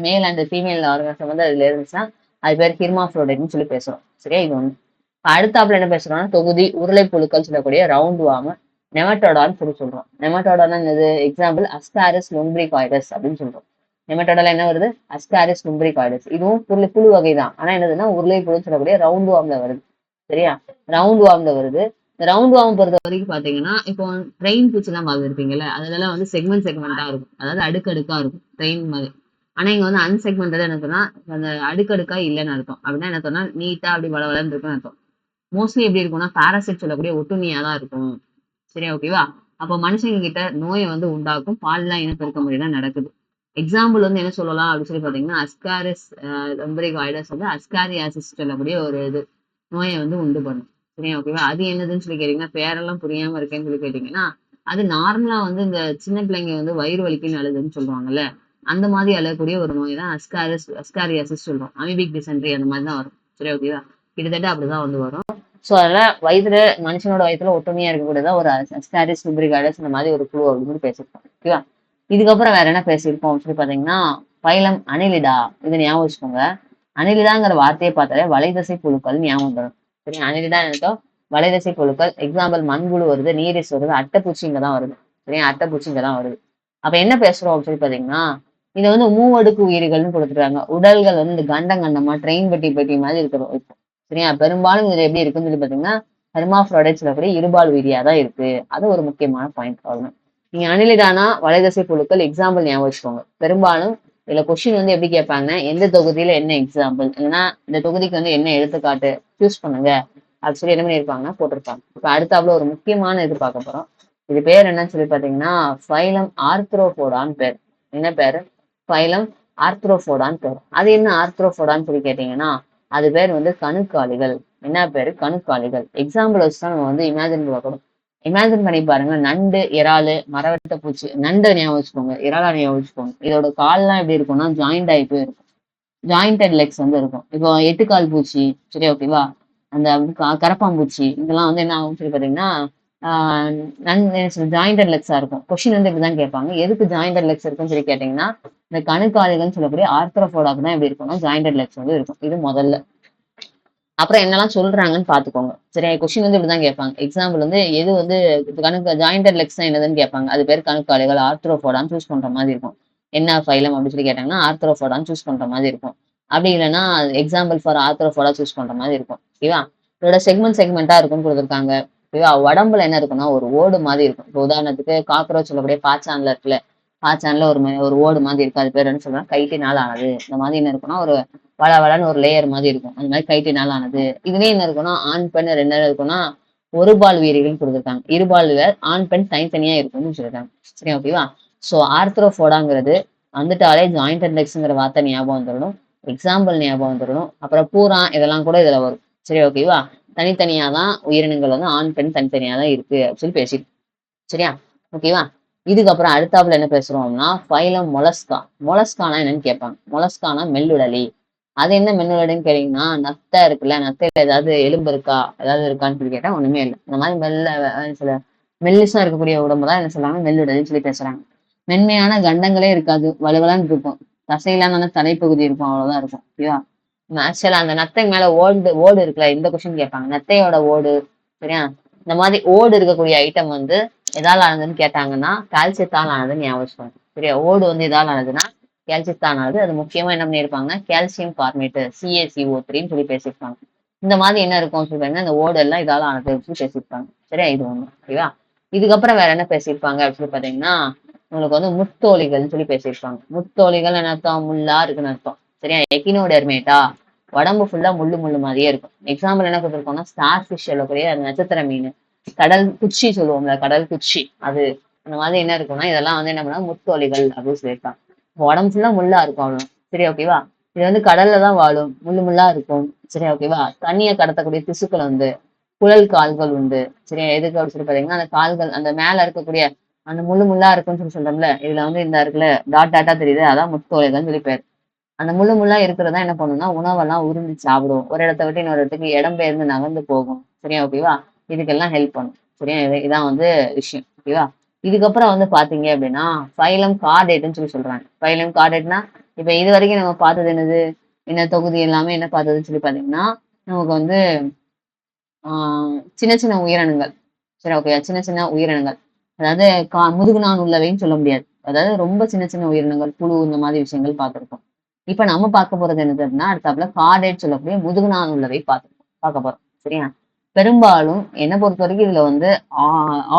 male and female organs வந்து அதுல இருந்துச்சுன்னா அது பேர் ஹெர்மாஃப்ரோடைட்னு சொல்லி பேசுறோம். சரியா? இது ஒண்ணு. அடுத்தாப்புல என்ன பேசுறோம்னா தொகுதி உருளை புழுக்கள் சொல்லக்கூடிய ரவுண்ட் வார்ம் நெமட்டோடான்னு சொல்லி சொல்றோம். நெமட்டோடானா என்னது? எக்ஸாம்பிள் அஸ்காரிஸ் லும்பிரிகாய்டஸ் அப்படின்னு சொல்றோம். நெமட்டோடால என்ன வருது? அஸ்காரிஸ் லும்பிரிகாய்டஸ். இதுவும் புழு வகை தான். ஆனா என்னதுன்னா உருளை புழு சொல்லக்கூடிய ரவுண்ட் வார்ம்ல வருது. சரியா? ரவுண்ட் வார்ம்ல வருது. இந்த ரவுண்ட் வார்ம் பொறுத்த வரைக்கும் பாத்தீங்கன்னா இப்போ ட்ரெயின் பூச்சி எல்லாம் பார்த்துருப்பீங்கல்ல, அதெல்லாம் வந்து செக்மெண்டா இருக்கும். அதாவது அடுக்கடுக்கா இருக்கும் ட்ரெயின் மாதிரி. ஆனா இங்க வந்து அன்செக்மெண்டட் என்ன சொன்னா அந்த அடுக்கடுக்கா இல்லைன்னு அர்த்தம். அப்படின்னா என்ன சொன்னா நீட்டா அப்படி வளவலன்னு இருக்குன்னு அர்த்தம். மோஸ்ட்லி எப்படி இருக்கும்னா பாராசைட் சொல்லக்கூடிய ஒட்டுண்ணியா தான் இருக்கும். சரியா ஓகேவா? அப்போ மனுஷங்க கிட்ட நோயை வந்து உண்டாக்கும் பால்லாம் இனப்பெருக்க முறையில நடக்குது. எக்ஸாம்பிள் வந்து என்ன சொல்லலாம் அப்படின்னு சொல்லி பாத்தீங்கன்னா அஸ்காரிஸ் லம்பரிகாய்டஸ் வந்து அஸ்காரியாசிஸ் சொல்லக்கூடிய ஒரு இது நோயை வந்து உண்டு பண்ணும். சரியா ஓகேவா? அது என்னதுன்னு சொல்லி கேட்டீங்கன்னா பேரெல்லாம் புரியாம இருக்கேன்னு சொல்லி கேட்டீங்கன்னா அது நார்மலா வந்து இந்த சின்ன பிள்ளைங்க வந்து வயிறு வலிக்குன்னு அழுதுன்னு சொல்லுவாங்கல்ல, அந்த மாதிரி அழகக்கூடிய ஒரு நோய் தான் அஸ்காரியாசிஸ் சொல்றோம். அமீபிக் டிசென்ட்ரி அந்த மாதிரி தான் வரும். சரியா ஓகேவா? கிட்டத்தட்ட அப்படிதான் வந்து வரும். ஸோ அதெல்லாம் வயிற்றுல மனுஷனோட வயிற்றுல ஒற்றுமையா இருக்கக்கூடியதான் ஒரு அஸ்காரிஸ் லும்பிரிகாய்டஸ் இந்த மாதிரி ஒரு குழு அப்படின்னு பேசியிருக்கோம். ஓகேவா? இதுக்கப்புறம் வேற என்ன பேசியிருக்கோம் அப்படின்னு சொல்லி பாத்தீங்கன்னா பைலம் அனிலிடா. இதை ஞாபகம் வச்சுக்கோங்க. அனிலிடாங்கிற வார்த்தையை பார்த்தாலே வலைதசை புழுக்கள் ஞாபகம் வரும். சரி, அனிலிடா என்னட்டோம் வலைதசை புழுக்கள். எக்ஸாம்பிள் மண்புழு வருது, நீரிஸ் வருது, அட்டைப்பூச்சி இங்க தான் வருது. சரியா? அட்டைப்பூச்சி இங்க தான் வருது. அப்ப என்ன பேசுறோம் அப்படின்னு சொல்லி பாத்தீங்கன்னா இதை வந்து மூவடுக்கு உயிர்கள்னு கொடுத்துருக்காங்க. உடல்கள் வந்து இந்த கண்டமா ட்ரெயின் பெட்டி மாதிரி இருக்கிறோம். சரியா? பெரும்பாலும் இதுல எப்படி இருக்குன்னு சொல்லி பாத்தீங்கன்னா ஹெர்மாஃப்ரோடைட் சொல்லக்கூடிய இருபால் உயிரியா தான் இருக்கு. அது ஒரு முக்கியமான பாயிண்ட் ஆகும். நீங்க அணிலிடானா வலைதசை புழுக்கள் எக்ஸாம்பிள் ஞாபகம் வச்சுக்கோங்க. பெரும்பாலும் இதுல கொஸ்டின் வந்து எப்படி கேட்பாங்கன்னா எந்த தொகுதியில என்ன எக்ஸாம்பிள் இல்லைன்னா இந்த தொகுதிக்கு வந்து என்ன எடுத்துக்காட்டு சூஸ் பண்ணுங்க அது சொல்லி என்ன பண்ணியிருப்பாங்கன்னா போட்டிருப்பாங்க. இப்ப அடுத்தாப்புல ஒரு முக்கியமான இது பார்க்க போறோம். இது பேர் என்னன்னு சொல்லி பாத்தீங்கன்னா ஃபைலம் ஆர்த்ரோபோடான்னு பேர். என்ன பேரு? ஃபைலம் ஆர்த்ரோபோடான்னு பேர். அது என்ன ஆர்த்ரோபோடான்னு சொல்லி கேட்டீங்கன்னா அது பேர் வந்து கணுக்காலிகள். என்ன பேரு? கணுக்காலிகள். எக்ஸாம்பிள் வச்சுதான் நம்ம வந்து இமேஜின் பார்க்கணும். இமேஜின் பண்ணி பாருங்க, நண்டு, இறாலு, மரவட்ட பூச்சி. நண்டு ஞாபகம் வச்சுக்கோங்க, இறாலா ஞாபகம் வச்சுக்கோங்க. இதோட கால்லாம் எப்படி இருக்கும்னா ஜாயிண்ட் ஆகி போயிருக்கும். ஜாயிண்டட் லெக்ஸ் வந்து இருக்கும். இப்போ எட்டுக்கால் பூச்சி, சரி ஓகேவா? அந்த கரப்பாம்பூச்சி இதெல்லாம் வந்து என்ன ஆகும் சொல்லி பாத்தீங்கன்னா ஜாயிண்டட் லெக்ஸா இருக்கும். கொஸ்டின் வந்து இப்படிதான் கேட்பாங்க, எதுக்கு ஜாயிண்டட் லெக்ஸ் இருக்குன்னு சொல்லி கேட்டீங்கன்னா இந்த கணுக்காலிகள் சொல்லக்கூடிய ஆர்த்ரோபோடாக்கு தான் எப்படி இருக்கும்னா ஜாயிண்டட் லெக்ஸ் வந்து இருக்கும். இது முதல்ல. அப்புறம் என்னெல்லாம் சொல்றாங்கன்னு பாத்துக்கோங்க. சரியா? கொஸ்டின் வந்து இப்படிதான் கேட்பாங்க. எக்ஸாம்பிள் வந்து எது வந்து ஜாயிண்டட் லெக்ஸ் என்னதுன்னு கேட்பாங்க. அது பேர் கணுக்காலிகள் ஆர்த்ரோபோடான்னு சூஸ் பண்ற மாதிரி இருக்கும். என்ன ஃபைலம் அப்படின்னு சொல்லி கேட்டாங்கன்னா ஆர்த்ரோபோடான்னு சூஸ் பண்ற மாதிரி இருக்கும். அப்படி இல்லைன்னா எக்ஸாம்பிள் ஃபார் ஆர்த்ரோபோடா சூஸ் பண்ற மாதிரி இருக்கும். ஓகேவா? இதோட செக்மெண்டா இருக்கும்னு கொடுத்துருக்காங்க. ஓகேவா? உடம்புல என்ன இருக்குன்னா ஒரு ஓடு மாதிரி இருக்கும். இப்போ உதாரணத்துக்கு காக்ரோச் சொல்லக்கூடிய பாச்சான்ல இருக்குல்ல, பாச்சான்ல ஒரு ஓடு மாதிரி இருக்கு. அது பேர் என்ன சொல்றாங்க கைட்டினால் ஆனது. இந்த மாதிரி என்ன இருக்குன்னா ஒரு வளன்னு ஒரு லேயர் மாதிரி இருக்கும். அந்த மாதிரி கைட்டினால் ஆனது. இதுலயே என்ன இருக்குன்னா ஆண் பெண் ரெண்டு இருக்குன்னா ஒரு பால் வீரிகள் கொடுத்துருக்காங்க. இருபால் ஆண் பெண் தனித்தனியா இருக்கும்னு சொல்லிருக்காங்க. சரி ஓகேவா? ஸோ ஆர்த்ரோபோடாங்கிறது வந்துட்டாலே ஜாயிண்ட் இண்டெக்ஸ்ங்கிற வார்த்தை ஞாபகம் வந்துடணும். எக்ஸாம்பிள் ஞாபகம் வந்துடணும். அப்புறம் பூரா இதெல்லாம் கூட இதுல வரும். சரி ஓகேவா? தனித்தனியா தான் உயிரினங்கள் வந்து ஆண் பெண் தனித்தனியா தான் இருக்கு அப்படின்னு சொல்லி பேசிட்டு. சரியா? ஓகேவா? இதுக்கப்புறம் அடுத்தாப்புல என்ன பேசுறோம்னா ஃபைலம் மொலஸ்கா. மொலஸ்கானா என்னன்னு கேட்பாங்க. மொலஸ்கானா மெல்லுடலி. அது என்ன மென்னுலடைன்னு கேட்டீங்கன்னா, நத்தை இருக்குல்ல, நத்தையில ஏதாவது எலும்பு இருக்கா, ஏதாவது இருக்கான்னு சொல்லி கேட்டா ஒண்ணுமே இல்லை. இந்த மாதிரி சில மெல்லிசா இருக்கக்கூடிய உடம்பு தான் என்ன சொல்றாங்க, மெல்லுடல்னு சொல்லி பேசுறாங்க. மென்மையான கண்டங்களே இருக்காது, வலுவலான்னு இருக்கும். தசையிலான தலைப்பகுதி இருக்கும், அவ்வளவுதான் இருக்கும். ஓகேவா? ஆக்சுவலா அந்த நத்தை மேல ஓடு இருக்குல்ல, இந்த கொஸ்டின் கேட்பாங்க. நத்தையோட ஓடு, சரியா? இந்த மாதிரி ஓடு இருக்கக்கூடிய ஐட்டம் வந்து எதால ஆனதுன்னு கேட்டாங்கன்னா, கால்சியத்தால் ஆனதுன்னு ஞாபகம் வச்சுக்கோங்க. சரியா? ஓடு வந்து எதால ஆனதுன்னா கால்சியத்தால் ஆனது. அது முக்கியமா என்ன பண்ணியிருப்பாங்க, கால்சியம் கார்பனேட் CaCO3ன்னு சொல்லி பேசியிருப்பாங்க. இந்த மாதிரி என்ன இருக்கும் சொல்லுவாங்க, இந்த ஓடு எல்லாம் இதால ஆனது அப்படின்னு சொல்லி பேசியிருப்பாங்க. சரியா? இது ஒண்ணு. ஓகேவா? இதுக்கப்புறம் வேற என்ன பேசியிருப்பாங்க அப்படின்னு சொல்லி பாத்தீங்கன்னா, உங்களுக்கு வந்து முத்தோலிகள்னு சொல்லி பேசியிருப்பாங்க. முத்தோலிகள் என்ன அர்த்தம், முள்ளா இருக்குன்னு அர்த்தம். சரியா? எக்கினோடெர்மேட்டா, உடம்பு ஃபுல்லா முள்ளு முள்ளு மாதிரியே இருக்கும். எக்ஸாம்பிள் என்ன கொடுத்துருக்கோம்னா, ஸ்டார் ஃபிஷ் சொல்லக்கூடிய அந்த நட்சத்திர மீன், கடல் குச்சி சொல்லுவோம்ல, கடல் குச்சி, அது அந்த மாதிரி என்ன இருக்கும்னா, இதெல்லாம் வந்து என்ன பண்ணா முத்தோலிகள் அப்படின்னு சொல்லியிருக்காங்க. உடம்பு ஃபுல்லா முள்ளா இருக்கும் அவ்வளவு. சரி, ஓகேவா? இது வந்து கடல்ல தான் வாழும், முள்ளு முள்ளா இருக்கும். சரி, ஓகேவா? தண்ணியை கடத்தக்கூடிய திசுக்கள் வந்து குழல் கால்கள் உண்டு. சரியா? எதுக்கு அப்படின்னு சொல்லி பாத்தீங்கன்னா, அந்த கால்கள் அந்த மேல இருக்கக்கூடிய அந்த முள்ளு முள்ளா இருக்குன்னு சொல்லி சொல்றோம்ல, இதுல வந்து இந்த இருக்குல்ல டாட் டாட்டா தெரியுது, அதான் முத்தோலைகள்னு சொல்லி பேர். அந்த முள்ளு முள்ளா இருக்கிறதா என்ன பண்ணும்னா, உணவெல்லாம் உறிஞ்சி சாப்பிடும். ஒரு இடத்த விட்டு இன்னொரு இடத்துக்கு இடம் பெயர்ந்து நகர்ந்து போகும். சரியா? ஓகேவா? இதுக்கெல்லாம் ஹெல்ப் பண்ணும். சரியா? இதான் வந்து விஷயம். ஓகேவா? இதுக்கப்புறம் வந்து பாத்தீங்க அப்படின்னா, ஃபைலம் கார்டேட்னு சொல்லி சொல்றாங்க. ஃபைலம் கார்டேட்னா இப்ப இது வரைக்கும் நம்ம பார்த்தது என்னது, என்ன தொகுதி எல்லாமே என்ன பார்த்ததுன்னு சொல்லி பாத்தீங்கன்னா, நமக்கு வந்து சின்ன சின்ன உயிரினங்கள். சரி, ஓகே. சின்ன சின்ன உயிரினங்கள். அதாவது முதுகுநான் உள்ளவைன்னு சொல்ல முடியாது. அதாவது ரொம்ப சின்ன சின்ன உயிரினங்கள், புழு இந்த மாதிரி விஷயங்கள் பார்த்திருக்கோம். இப்ப நம்ம பார்க்க போறது என்னதுன்னா, அடுத்தாப்புல கார்டேட் சொல்லக்கூடிய முதுகுநான் உள்ளவை பார்க்க போறோம். சரியா? பெரும்பாலும் என்ன பொறுத்த வரைக்கும் இதுல வந்து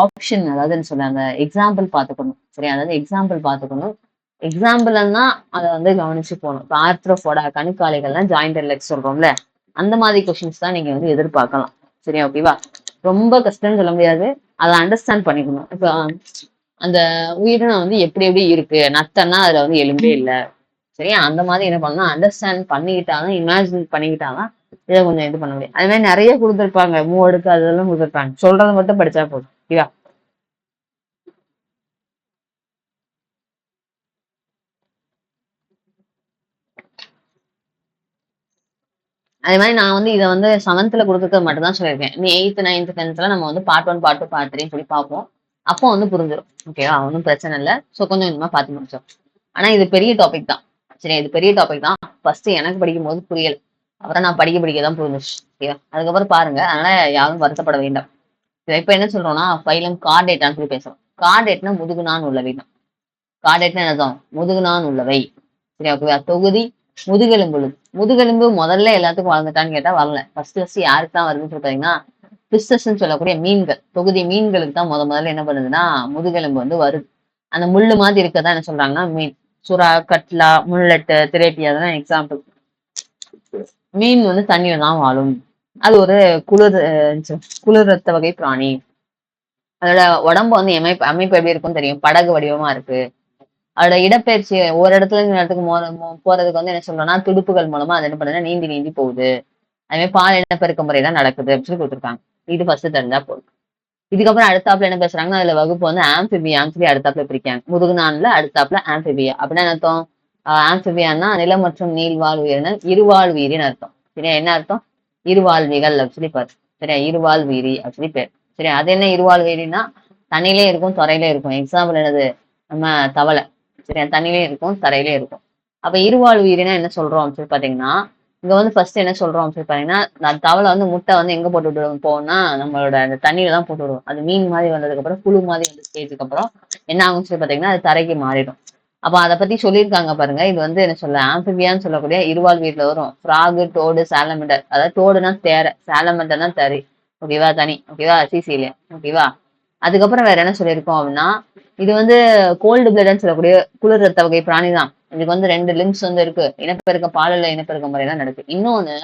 ஆப்ஷன், அதாவது என்ன சொல்றாங்க, எக்ஸாம்பிள் பார்த்துக்கணும். சரியா? அதாவது எக்ஸாம்பிள் பார்த்துக்கணும். எக்ஸாம்பிள்னா அதை வந்து கவனிச்சு போகணும். இப்போ ஆர்த்ரோபோடா கணுக்காலிகள்லாம் ஜாயிண்டட் லெக்ஸ் சொல்றோம்ல, அந்த மாதிரி கொஸ்டின்ஸ் தான் நீங்க வந்து எதிர்பார்க்கலாம். சரியா? ஓகேவா? ரொம்ப கஷ்டம்னு சொல்ல முடியாது. அதை அண்டர்ஸ்டாண்ட் பண்ணிக்கணும். இப்போ அந்த உயிரினம் வந்து எப்படி எப்படி இருக்கு, நத்தன்னா அதுல வந்து எலும்பே இல்லை. சரியா? அந்த மாதிரி என்ன பண்ணணும், அண்டர்ஸ்டாண்ட் பண்ணிக்கிட்டாதான், இமேஜின் பண்ணிக்கிட்டாதான் இதை கொஞ்சம் இது பண்ண முடியும். அது மாதிரி நிறைய கொடுத்துருப்பாங்க, மூவடுக்கு அதெல்லாம் கொடுத்துருப்பாங்க. சொல்றதை மட்டும் படிச்சா போதும். ஓகேவா? அதே மாதிரி நான் வந்து இதை வந்து 7th கொடுத்துருக்கிறது மட்டும் தான் சொல்லியிருக்கேன். நீ 8th 9th 10th நம்ம வந்து பார்ட் 1 பார்ட் 2 பார்ட் 3 சொல்லி பார்ப்போம். அப்போ வந்து புரிஞ்சிடும். ஓகேவா? ஒன்றும் பிரச்சனை இல்லை. ஸோ கொஞ்சம் கொஞ்சமா பார்த்து முடிச்சோம். ஆனா இது பெரிய டாபிக் தான். சரி, இது பெரிய டாபிக் தான். ஃபர்ஸ்ட் எனக்கு படிக்கும் போது புரியல. அப்புறம் நான் படிக்க தான் புரிஞ்சிச்சு. ஓகேவா? அதுக்கப்புறம் பாருங்க. அதனால யாரும் வருத்தப்பட வேண்டாம். இப்ப என்ன சொல்றோம்னா, ஃபைலம் கார்டேட்டான்னு சொல்லி பேசுறோம். கார்டேட்னா முதுகுநான் உள்ளவை தான். கார்டேட்னா என்னதான், முதுகுநான் உள்ளவை. சரி, ஓகேவா? தொகுதி முதுகெலும்பு. முதுகெலும்பு முதல்ல எல்லாத்துக்கும் வளர்ந்துட்டான்னு கேட்டா வரல. ஃபர்ஸ்ட் யாருக்கு தான் வருதுன்னு சொல்லி பாத்தீங்கன்னா, பிஸ்டஸ்ன்னு சொல்லக்கூடிய மீன்கள், தொகுதி மீன்களுக்கு தான் முதல்ல என்ன பண்ணுதுன்னா முதுகெலும்பு வந்து வருது. அந்த முள்ளு மாதிரி இருக்கதான் என்ன சொல்றாங்கன்னா மீன். சுறா, கட்லா, முள்ளெட்டு, திரேப்பி, அதெல்லாம் எக்ஸாம்பிள். மீன் வந்து தண்ணியில தான் வாழும். அது ஒரு குளிர் ரத்த வகை பிராணி. அதோட உடம்பு வந்து அமைப்பு எப்படி இருக்கும்னு தெரியும், படகு வடிவமா இருக்கு. அதோட இடப்பெயர்ச்சி ஒரு இடத்துல இருந்து இடத்துக்கு போறதுக்கு வந்து என்ன சொல்றோம்னா, துடுப்புகள் மூலமா அது என்ன பண்ணுதுன்னா நீந்தி நீந்தி போகுது. அதே மாதிரி பால் இனப்பெருக்க முறைதான் நடக்குது அப்படின்னு சொல்லி கொடுத்துருக்காங்க. இது ஃபர்ஸ்ட் தெரிஞ்சா போதும். இதுக்கப்புறம் அடுத்தாப்புல என்ன பேசுறாங்கன்னா, அதுல வகுப்பு வந்து ஆம்பிபியான்னு சொல்லி அடுத்தாப்புல பிரிக்காங்க. முதுகுநான்ல அடுத்தாப்புல ஆம்பிபியா அப்படின்னா என்ன அர்த்தம், ஆம்பிபியான்னா நிலம் மற்றும் நீள்வாழ் உயிரினம், இருவாழ் உயிரின்னு அர்த்தம். சரியா? என்ன அர்த்தம், இருவாழ்விகள் அப்படின்னு சொல்லி பாரு. சரியா? இருவாழ் உயிரி அப்படின்னு சொல்லி பேர். சரியா? அது என்ன இருவாழ் உயிரினா, தண்ணியிலே இருக்கும் துறையிலே இருக்கும். எக்ஸாம்பிள் என்னது, நம்ம தவளை. சரியா? தண்ணியிலே இருக்கும் தரையிலே இருக்கும். அப்ப இருவாழ் உயிரினா என்ன சொல்றோம் அப்படின்னு சொல்லி பாத்தீங்கன்னா, இங்க வந்து ஃபர்ஸ்ட் என்ன சொல்றோம் அப்படின்னு சொல்லி பாத்தீங்கன்னா, தவளை வந்து முட்டை வந்து எங்க போட்டு விடுவோம் போவோம்னா, நம்மளோட அந்த தண்ணியில தான் போட்டு விடுவோம். அது மீன் மாதிரி வந்ததுக்கு அப்புறம், புழு மாதிரி வந்து ஸ்டேஜுக்கு அப்புறம் என்ன ஆகும்னு சொல்லி பாத்தீங்கன்னா, அது தரைக்கு மாறிடும். அப்ப அதை பத்தி சொல்லியிருக்காங்க பாருங்க. இது வந்து என்ன சொல்ல, ஆம்பிபியான்னு சொல்லக்கூடிய இருவாழ் உயிரில வரும். Frog, toad, salamander. அதாவது டோடுனா தேரை, சாலமண்டர்னா தறி. ஓகேவா? தனி. ஓகேவா? சிசிலியா. ஓகேவா? அதுக்கப்புறம் வேற என்ன சொல்லியிருக்கோம் அப்படின்னா, இது வந்து கோல்டு பிளட்னு சொல்லக்கூடிய குளிர் ரத்த வகை பிராணி தான். இதுக்கு வந்து 2 லிம்ஸ் வந்து இருக்கு. இனப்பெருக்க பாலியல் இனப்பெருக்க முறை தான் நடக்குது. இன்னொன்னு,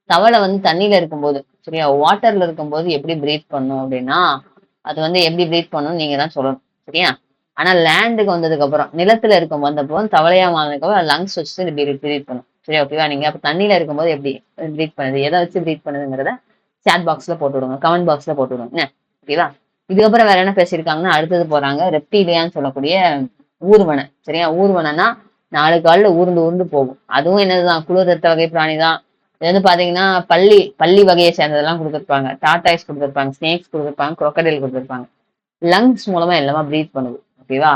தவளை வந்து தண்ணியில இருக்கும்போது, சரியா, வாட்டர்ல இருக்கும்போது எப்படி பிரீத் பண்ணும் அப்படின்னா, அது வந்து எப்படி பிரீத் பண்ணும் நீங்க தான் சொல்லணும். சரியா? ஆனா லேண்டுக்கு வந்ததுக்கு அப்புறம், நிலத்துல இருக்கும் வந்தப்போ தவளையா மாறினதுக்கு அப்புறம் லங்ஸ் வச்சு பிரீத் பண்ணும். சரியா? ஓகேவா? நீங்க அப்ப தண்ணியில இருக்கும்போது எப்படி பிரீத் பண்ணுது, எதை வச்சு பிரீத் பண்ணுதுங்கிறத சாட் பாக்ஸ்ல போட்டு விடுங்க, கமெண்ட் பாக்ஸ்ல போட்டு விடுங்க. ஓகேவா? இதுக்கப்புறம் வேற என்ன பேசியிருக்காங்கன்னா, அடுத்தது போறாங்க ரெப்டீலியான்னு சொல்லக்கூடிய ஊர்வன. சரியா? ஊர்வனன்னா 4 கால்ல ஊர்ந்து ஊர்ந்து போகும். அதுவும் என்னதுதான் குளிர் ரத்த வகை பிராணி தான். இது வந்து பாத்தீங்கன்னா பள்ளி வகையை சேர்ந்ததெல்லாம் கொடுத்துருப்பாங்க. டாட்டாய்ஸ் கொடுத்துருப்பாங்க, ஸ்னேக்ஸ் கொடுத்துருப்பாங்க, crocodile கொடுத்துருப்பாங்க. லங்ஸ் மூலமா எல்லாமே ப்ரீத் பண்ணுது. ஓகேவா?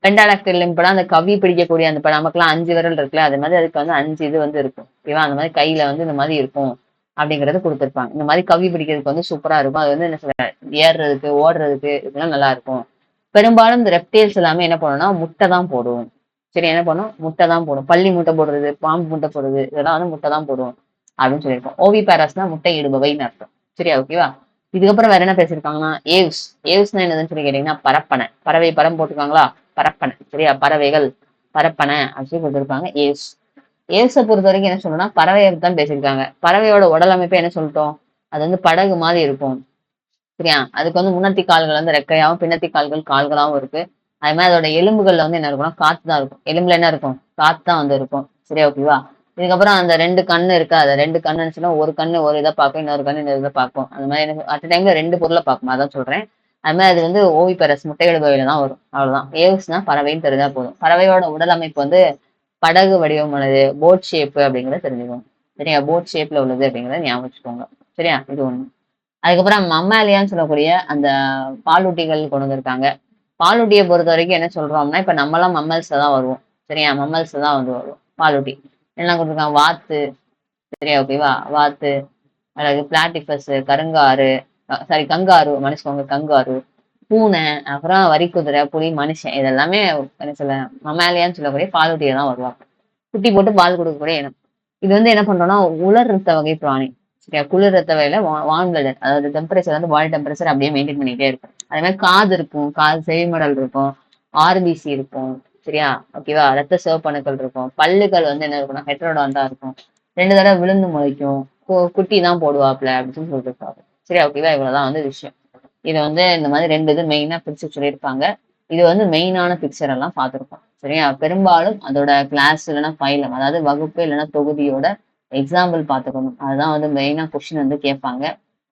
பென்டாடாக்டில் லிம்பட அந்த கவ்வி பிடிக்கக்கூடிய அந்த நமக்கெல்லாம் 5 விரல் இருக்குல்ல, அது மாதிரி அதுக்கு வந்து 5 இது வந்து இருக்கும். ஓகேவா? அந்த மாதிரி கையில வந்து இந்த மாதிரி இருக்கும் அப்படிங்கறது கொடுத்துருப்பாங்க. இந்த மாதிரி கவ்வி பிடிக்கிறதுக்கு வந்து சூப்பரா இருக்கும். அது வந்து என்ன சொல்ற ஏறுறதுக்கு, ஓடுறதுக்கு இதெல்லாம் நல்லா இருக்கும். பெரும்பாலும் இந்த ரெப்டைல்ஸ் எல்லாமே என்ன பண்ணும்னா முட்டை தான் போடும். சரி, என்ன பண்ணும்? முட்டை தான் போடும். பள்ளி முட்டை போடுறது, பாம்பு முட்டை போடுறது, இதெல்லாம் வந்து முட்டை தான் போடும் அப்படின்னு சொல்லியிருக்கோம். ஓவி பேராஸ்னா முட்டை இடுபவைன்னு அர்த்தம். சரியா? ஓகேவா? இதுக்கப்புறம் வேற என்ன பேசியிருக்காங்கன்னா ஏவ்ஸ். ஏவ்ஸ்னா என்னதுன்னு சொல்லி கேட்டீங்கன்னா பரப்பனை. பறவை பரம் போட்டுருக்காங்களா? பரப்பனை. சரியா? பறவைகள் பரப்பனை அப்படின்னு கொடுத்துருப்பாங்க ஏவ்ஸ். ஏவ்ஸை பொறுத்த வரைக்கும் என்ன சொல்லணும்னா பறவையை தான் பேசியிருக்காங்க. பறவையோட உடல் அமைப்பை என்ன சொல்லிட்டோம்? அது வந்து படகு மாதிரி இருக்கும். சரியா? அதுக்கு வந்து முன்னத்தி கால்கள் வந்து ரெக்கையாவும், பின்னத்தி கால்கள் கால்களாவும் இருக்கு. அது மாதிரி அதோட எலும்புகள்ல வந்து என்ன இருக்கும்னா காத்து தான் இருக்கும். எலும்புல என்ன இருக்கும்? காத்து தான் வந்து இருக்கும். சரியா? ஓகேவா? இதுக்கப்புறம் அந்த 2 கண்ணு இருக்கா? அது 2 கண்ணு இருந்துச்சுன்னா ஒரு கண்ணு ஒரு இதை பார்க்கும், இன்னொரு கண்ணு இன்னொரு இதை பார்க்கும். அந்த மாதிரி எனக்கு அட் டைம்ல 2 பொருளை பார்க்கும். அதான் சொல்றேன். அது மாதிரி அது வந்து ஓவிபெரஸ் முட்டையிடுபவையில தான் வரும். அவ்வளவுதான். ஏவ்ஸ்னா பறவைன்னு தெரிஞ்சா போதும். பறவையோட உடல் அமைப்பு வந்து படகு வடிவம் உள்ளது, போட் ஷேப் அப்படிங்கறத தெரிஞ்சுக்கோங்க. சரியா? போட் ஷேப்ல உள்ளது அப்படிங்கறத ஞாபகம் வச்சுக்கோங்க. சரியா? இது ஒண்ணு. அதுக்கப்புறம் மம்மாலியான்னு சொல்லக்கூடிய அந்த பாலூட்டிகள் கொண்டு வந்திருக்காங்க. பாலூட்டியை பொறுத்த வரைக்கும் என்ன சொல்றோம்னா இப்ப நம்மலாம் மம்மல்ஸ்ல தான் வருவோம். சரியா? மம்மல்ஸ்ல தான் வந்து வரும் பாலூட்டி. என்ன கொடுத்துருக்காங்க? வாத்து. சரியா? ஓகேவா? வாத்து, அதாவது பிளாட்டிபஸ், கருங்காரு, சாரி கங்காரு, மனுஷங்க கங்காரு, பூனை, அப்புறம் வரிக்குதிரை, புலி, மனுஷன், இதெல்லாமே என்ன சொல்ல மமாலியான்னு சொல்லக்கூடிய பாலூட்டியை தான் வருவாங்க. குட்டி போட்டு பால் கொடுக்கக்கூடிய இனம். இது வந்து என்ன பண்றோம்னா உலர் ரத்த வகை பிராணி. சரியா? குளிர் ரத்த வகையில வார்ம் வெதர், அதாவது டெம்பரேச்சர் வந்து பாடி டெம்பரேச்சர் அப்படியே மெயின்டைன் பண்ணிட்டே இருக்கும். அதே மாதிரி காது இருக்கும், காது செவிமடல் இருக்கும், ஆர்பிசி இருக்கும். சரியா? ஓகேவா? ரத்த சிவப்பணுக்கள் இருக்கும். பல்லுகள் வந்து என்ன இருக்கும்னா ஹெட்ரோடான்டா இருக்கும். 2 தடவை விழுந்து முளைக்கும். குட்டி தான் போடுவாப்ல அப்படின்னு சொல்லியிருக்காங்க. சரியா? ஓகேவா? இவ்வளவுதான் வந்து விஷயம். இது வந்து இந்த மாதிரி 2 இது மெயினா பிரிச்சு சொல்லியிருப்பாங்க. இது வந்து மெயினான பிக்சர் எல்லாம் பார்த்திருப்போம். சரியா? பெரும்பாலும் அதோட கிளாஸ் இல்லைன்னா பைலம், அதாவது வகுப்பு இல்லைன்னா தொகுதியோட எக்ஸாம்பிள் பார்த்துக்கணும். அதுதான் வந்து மெயினா கொஸ்டின் வந்து கேட்பாங்க.